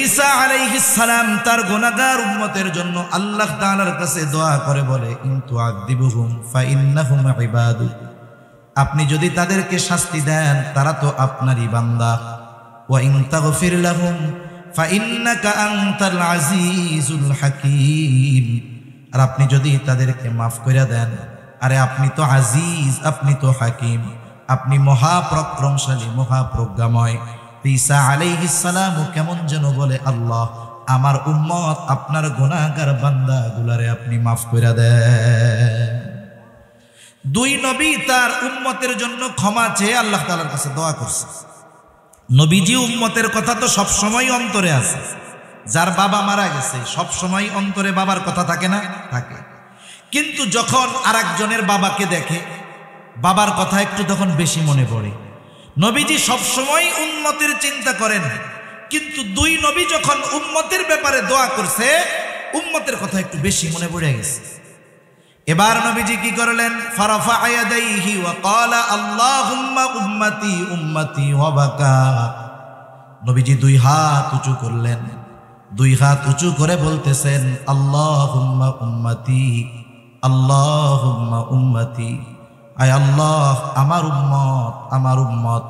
A: ঈসা আলাইহিস সালাম তার গুনাহগার উম্মতের জন্য আল্লাহ তাআলার কাছে দোয়া করে বলে, ইন তুআযিবুহুম ফাইন্নাহুম ইবাদুক, আপনি যদি তাদেরকে শাস্তি দেন তারা তো আপনারই বান্দা। ওয়া ইন তাগফির লাহুম ফাইন্নাকা আনতাল আজিজুল হাকীম, আর আপনি যদি তাদেরকে মাফ করে দেন, আরে আপনি তো আজিজ, আপনি তো হাকিম, আপনি মহাপরাক্রমশালী, মহাপ্রজ্ঞাময়। ঈসা আলাইহিস সালাম কেমন যেন বলে, আল্লাহ আমার উম্মত আপনার গুনাহগার বান্দাগুলারে আপনি মাফ করে দেন। দুই নবী তার উম্মতের জন্য ক্ষমা চেয়ে আল্লাহ তাআলার কাছে দোয়া করছে। নবীজি উম্মতের কথা তো সব সময় অন্তরে আছে। যার বাবা মারা গেছে সব সময় অন্তরে বাবার কথা থাকে না? থাকে। কিন্তু যখন আরেকজনের বাবাকে দেখে বাবার কথা একটু তখন বেশি মনে পড়ে। নবীজি সব সময় উম্মতের চিন্তা করেন, কিন্তু দুই নবী যখন উম্মতের ব্যাপারে দোয়া করছে উম্মতের কথা একটু বেশি মনে পড়ে গেছে। এবার নবীজি কি করলেন? ফারাফা ইয়াদাইহি ওয়া ক্বালা আল্লাহুম্মা উম্মতি উম্মতি ওয়া বাকা। নবীজি দুই হাত উঁচু করলেন, দুই হাত উঁচু করে বলতেছেন, আল্লাহুম্মা উম্মতি আল্লাহুম্মা উম্মতি, আয় আল্লাহ আমার উম্মত আমার উম্মত।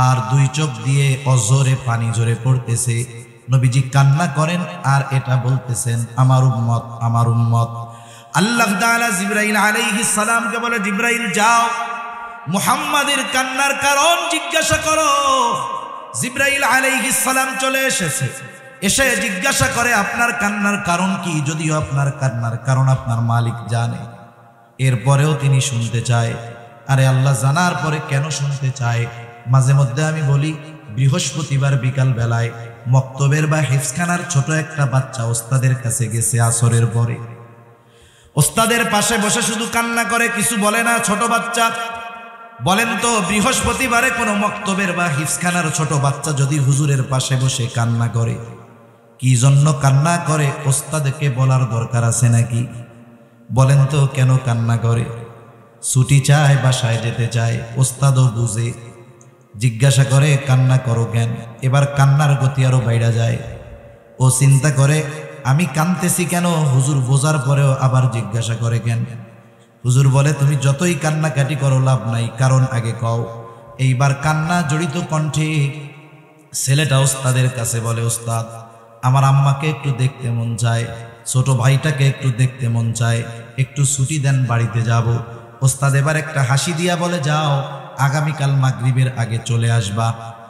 A: আর দুই চোখ দিয়ে অজরে পানি ঝরে পড়তেছে। নবীজি কান্না করেন আর এটা বলতেছেন, আমার উম্মত আমার উম্মত। আল্লাহ তাআলা জিবরাইল আলাইহিস সালামকে বলে, জিবরাইল যাও মুহাম্মাদের কান্নার কারণ জিজ্ঞাসা করো। জিবরাইল আলাইহিস সালাম চলে এসেছে, এসে জিজ্ঞাসা করে আপনার কান্নার কারণ কি? যদিও আপনার কান্নার কারণ আপনার মালিক জানে, এরপরেও তিনি শুনতে চায়। আরে আল্লাহ জানার পরে কেন শুনতে চায়? মাঝে মধ্যে আমি বলি, বৃহস্পতিবার বিকাল বেলায় মক্তবের বা হিফজখানার ছোট একটা বাচ্চা ওস্তাদের কাছে গেছে আসরের পরে। ওস্তাদের পাশে বসে শুধু কান্না করে, কিছু বলে না। ছোট বাচ্চা বলেন তো বৃহস্পতিবারে কোনো মক্তবের বা হিফজখানার ছোট বাচ্চা যদি হুজুরের পাশে বসে কান্না করে, কি জন্য কান্না করে ওস্তাদকে বলার দরকার আছে নাকি? বলেন তো কেন কান্না করে? ছুটি চায়, বাসায় যেতে চায়, ওস্তাদও বুঝে, জিজ্ঞাসা করে কান্না করো কেন? এবার কান্নার গতি আরো বাইরা যায়। ও চিন্তা করে আমি কাঁদতেছি কেন? হুজুর বোঝার পরেও আবার জিজ্ঞাসা করে কেন? হুজুর বলে তুমি যতই কান্নাকাটি করো লাভ নাই, কারণ আগে কও। এইবার কান্না জড়িত কণ্ঠে ছেলেটা ওস্তাদের কাছে বলে, ওস্তাদ আমার আম্মাকে একটু দেখতে মন চায়, ছোট ভাইটাকে একটু দেখতে মন চায়, একটু ছুটি দেন, বাড়িতে যাব। ওস্তাদ এবার একটা হাসি দিয়া বলে, যাও, আগামীকাল মাগরিবের আগে চলে আসবা।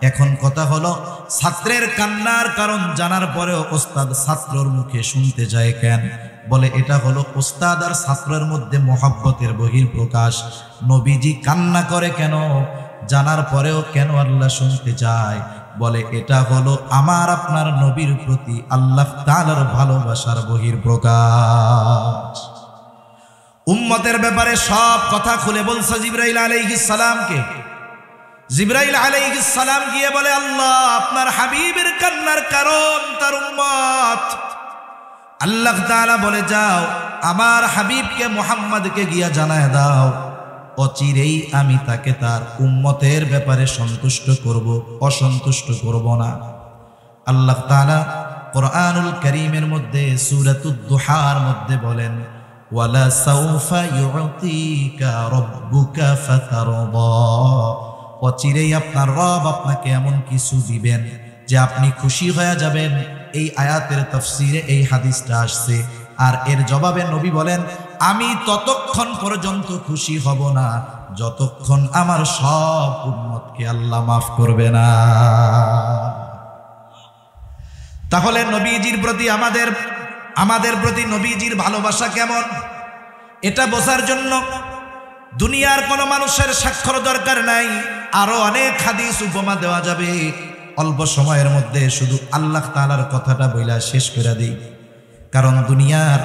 A: এখন কথা হলো, ছাত্রের কান্নার কারণ জানার পরেও ওস্তাদ ছাত্রর মুখে শুনতে যায় কেন? বলে এটা হলো ওস্তাদ আর ছাত্রের মধ্যে মহব্বতের বহিঃপ্রকাশ। নবীজি কান্না করে কেন জানার পরেও কেন আল্লাহ শুনতে চায়? বলে এটা হলো আমার আপনার নবীর প্রতি আল্লাহ তাআলার ভালোবাসার বহিঃপ্রকাশ। উম্মতের ব্যাপারে সব কথা খুলে বলছে জিবরাইল আলাইহিস সালামকে। জিবরাইল আলাইহিস সালাম গিয়ে বলে, আল্লাহ আপনার হাবিবের কান্নার কারণ তার উম্মত। আল্লাহ তাআলা বলে, যাও আমার হাবিবকে মুহাম্মদকে গিয়া জানায় দাও, অচিরেই আমি তাকে তার উম্মতের ব্যাপারে সন্তুষ্ট করব, অসন্তুষ্ট করব না। আল্লাহ তাআলা কোরআনুল কারীমের মধ্যে সূরাতুদ দুহার মধ্যে বলেন, ওয়ালা সাউফা ইউতিকা রাব্বুকা ফাতারদা, অচিরেই আপনার রব আপনাকে এমন কিছু দিবেন যে আপনি খুশি হয়ে যাবেন। এই আয়াতের তাফসীরে এই হাদিসটা আসছে। আর এর জবাবে নবী বলেন, আমি ততক্ষণ পর্যন্ত খুশি হব না যতক্ষণ আমার সব উম্মতকে আল্লাহ মাফ করবে না। তাহলে নবীজির প্রতি আমাদের প্রতি নবীজির ভালোবাসা কেমন, এটা বোঝার জন্য দুনিয়ার কোনো মানুষের স্বাক্ষর দরকার নাই। আরো অনেক হাদিস উপমা দেওয়া যাবে। অল্প সময়ের মধ্যে শুধু আল্লাহ তাআলার কথাটা বইলা শেষ করে দিই। কারণ দুনিয়ার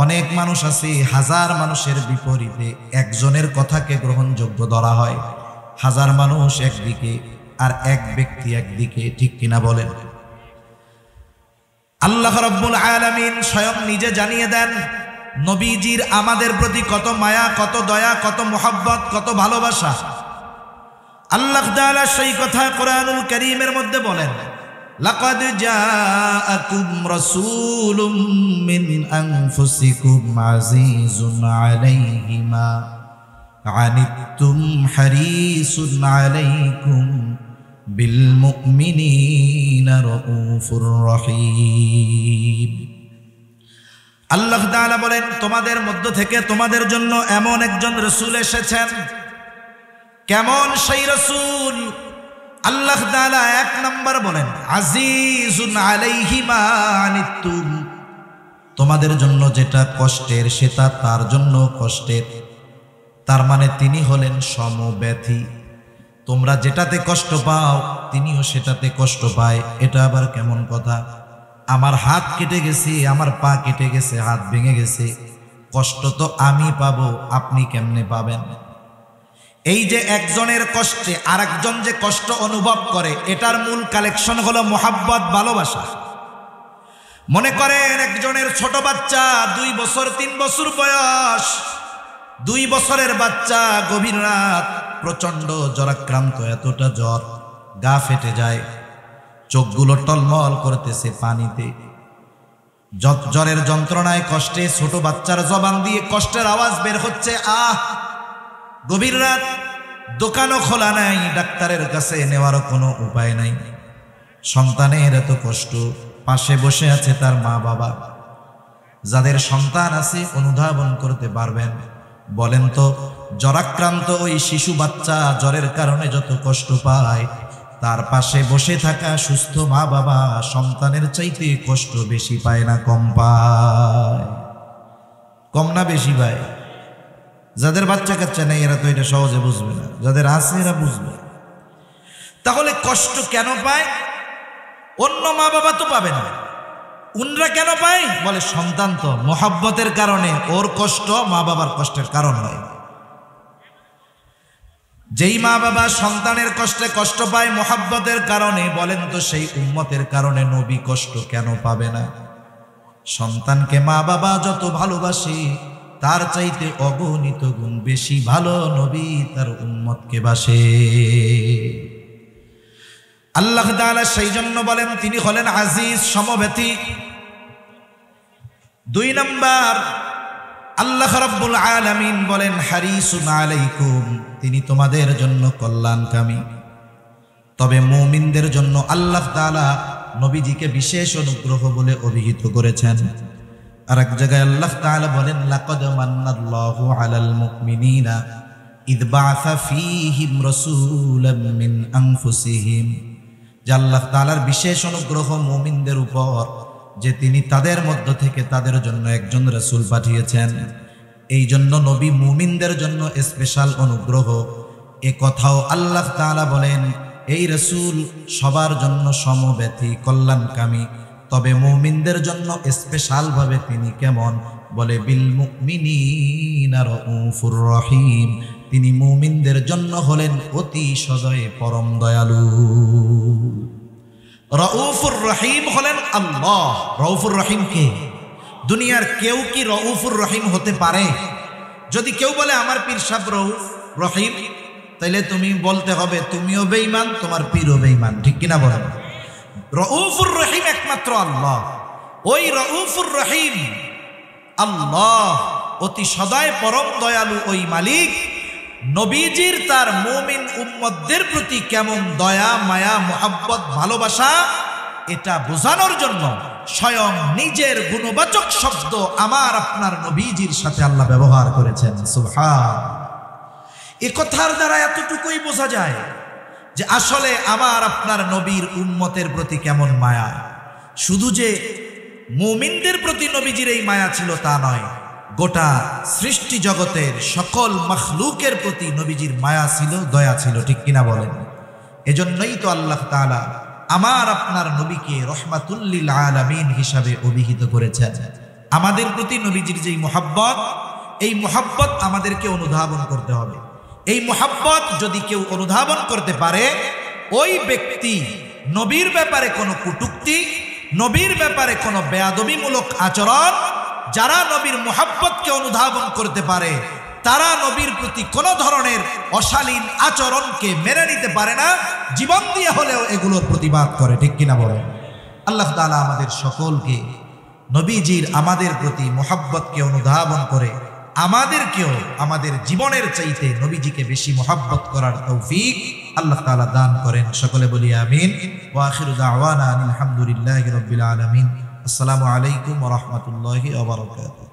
A: অনেক মানুষ আছে, হাজার মানুষের বিপরীতে একজনের কথাকে গ্রহণযোগ্য ধরা হয়। হাজার মানুষ একদিকে আর এক ব্যক্তি একদিকে, ঠিক কিনা বলেন? আল্লাহ রাব্বুল আলামিন স্বয়ং নিজে জানিয়ে দেন নবীজির আমাদের প্রতি কত মায়া, কত দয়া, কত মোহাব্বত, কত ভালোবাসা। আল্লাহ তাআলা সেই কথা কোরআনুল কারীমের মধ্যে বলেন, লাকাদ জাআকুম রাসূলুম মিন আনফুসিকুম আযীজুন আলাইহি মা আনিতুম হারিসুন আলাইকুম বিল মুমিনিনা রাউফুর রহিম। আল্লাহ তাআলা বলেন, তোমাদের মধ্য থেকে তোমাদের জন্য এমন একজন রাসূল এসেছেন। কেমন সেই রাসূল? আল্লাহ তাআলা এক নাম্বার বলেন, আজিজুন আলাইহি মা আনিতুম, তোমাদের জন্য যেটা কষ্টের সেটা তার জন্য কষ্টের। তার মানে তিনি হলেন সমব্যথী। তোমরা যেটাতে কষ্ট পাও তিনিও সেটাতে কষ্ট পায়। এটা আবার কেমন কথা? আমার হাত কেটে গেছে, আমার পা কেটে গেছে, হাত ভেঙে গেছে, কষ্ট তো আমি পাবো, আপনি কেমনে পাবেন? এই যে একজনের কষ্টে আরেকজন যে কষ্ট অনুভব করে, এটার মূল কালেকশন হলো মোহাব্বত, ভালোবাসা। মনে করেন একজনের ছোট বাচ্চা 2 বছর 3 বছর বয়স, 2 বছরের বাচ্চা গভীর রাত প্রচন্ড জ্বরাক্রান্ত, এতটা জ্বর গা ফেটে যায়, চোখগুলো টলমল করতেছে পানিতে। জ্বরের যন্ত্রণায় কষ্টে ছোট বাচ্চার জবান দিয়ে কষ্টের আওয়াজ বের হচ্ছে, আহ। গভীর রাত, দোকানও খোলা নাই, ডাক্তারের কাছে নেওয়ারও কোনো উপায় নাই। সন্তানের এত কষ্ট, পাশে বসে আছে তার মা বাবা। যাদের সন্তান আছে অনুধাবন করতে পারবেন। বলেন তো, জ্বরাক্রান্ত ওই শিশু বাচ্চা জ্বরের কারণে যত কষ্ট পায়, তার পাশে বসে থাকা সুস্থ মা বাবা সন্তানের চাইতে কষ্ট বেশি পায় না কম পায়? কম না বেশি পায়? যাদের বাচ্চা কাচ্চা নেই এরা তো এটা সহজে বুঝবে না, যাদের আছে এরা বুঝবে। তাহলে কষ্ট কেন পায়? অন্য মা বাবা তো পাবে না, উনরা কেন পায়? বলে সন্তান তো মোহাব্বতের কারণে, ওর কষ্ট মা বাবার কষ্টের কারণ হয়। যেই মা বাবা সন্তানের কষ্টে কষ্ট পায় মোহাব্বতের কারণে, বলেন তো সেই উম্মতের কারণে নবী কষ্ট কেন পাবে না? সন্তানকে মা বাবা যত ভালোবাসে তার চাইতে অগণিত গুণ বেশি ভালো নবী তার উম্মতকে বাসে। আল্লাহ তাআলা সেই জন্য বলেন তিনি হলেন আজিজ, সমব্যথী। 2 নাম্বার, আল্লাহ রাব্বুল আলামিন বলেন হারিসুন আলাইকুম, তিনি তোমাদের জন্য কল্যাণকামী। তবে মুমিনদের জন্য আল্লাহ তাআলা নবীজিকে বিশেষ অনুগ্রহ বলে অভিহিত করেছেন। আর এক জায়গায় আল্লাহ তাআলা বলেন লাকাদ মান্নাল্লাহু আলাল মুমিনিনা ইয বাআসা ফীহিম রাসূলাম মিন আনফুসিহিম, যে আল্লাহ তাআলার বিশেষ অনুগ্রহ মুমিনদের উপর যে তিনি তাদের মধ্য থেকে তাদের জন্য একজন রাসূল পাঠিয়েছেন। এই জন্য নবী মুমিনদের জন্য স্পেশাল অনুগ্রহ। এ কথাও আল্লাহ তাআলা বলেন এই রাসূল সবার জন্য সমব্যথী, কল্যাণকামী। তবে মুমিনদের জন্য স্পেশাল ভাবে তিনি কেমন, বলে বিল মুমিনিনা রাউফুর রহিম, তিনি মুমিনদের জন্য হলেন অতি সদয় পরম দয়ালু। রাউফুর রহিম হলেন আল্লাহ। রাউফুর রহিম কে? দুনিয়ার কেউ কি রাউফুর রহিম হতে পারে? যদি কেউ বলে আমার পীর সাহেব রাউফ রহিম, তাইলে তুমি বলতে হবে তুমিও বেঈমান, তোমার পীরও বেঈমান, ঠিক কিনা বলেন? রাউফুর রহিম একমাত্র আল্লাহ। ওই রাউফুর রহিম আল্লাহ, অতি সদয় পরম দয়ালু ওই মালিক নবীজির তার মুমিন উম্মতদের প্রতি কেমন দয়া, মায়া, মুহাব্বত, ভালোবাসা, এটা বোঝানোর জন্য স্বয়ং নিজের গুণবাচক শব্দ আমার আপনার নবীজির সাথে আল্লাহ ব্যবহার করেছেন। সুবহান। এ কথার দ্বারা এতটুকুই বোঝা যায় যে আসলে আমার আপনার নবীর উম্মতের প্রতি কেমন মায়া। শুধু যে মুমিনদের প্রতি নবীজির এই মায়া ছিল তা নয়, গোটা সৃষ্টি জগতের সকল মখলুকের প্রতি নবীজির মায়া ছিল, দয়া ছিল, ঠিক কিনা বলেন? এজন্যই তো আল্লাহ তাআলা আমার আপনার নবীকে রহমাতুল লিল আলামিন হিসাবে অভিহিত করেছেন। আমাদের প্রতি নবীজির যেই মুহাব্বত, এই মুহাব্বত আমাদেরকে অনুধাবন করতে হবে। এই মুহাব্বত যদি কেউ অনুধাবন করতে পারে, ওই ব্যক্তি নবীর ব্যাপারে কোনো কটূক্তি, নবীর ব্যাপারে কোনো বেয়াদবিমূলক আচরণ, যারা নবীর মুহাব্বতকে অনুধাবন করতে পারে তারা নবীর প্রতি কোনো ধরনের অশালীন আচরণকে মেনে নিতে পারে না, জীবন দিয়ে হলেও এগুলোর প্রতিবাদ করে, ঠিক কিনা বলেন? আল্লাহ তাআলা আমাদের সকলকে নবীজির আমাদের প্রতি মুহাব্বতকে অনুধাবন করে আমাদেরকেও আমাদের জীবনের চাইতে নবীজিকে বেশি মুহাব্বত করার তৌফিক আল্লাহ তাআলা দান করেন। সকলে বলি আমিন। ওয়া আখিরু দাওয়ানা আলহামদুলিল্লাহি রাব্বিল আলামিন। আসসালামু আলাইকুম ওয়া রাহমাতুল্লাহি ওয়া বারাকাতুহু।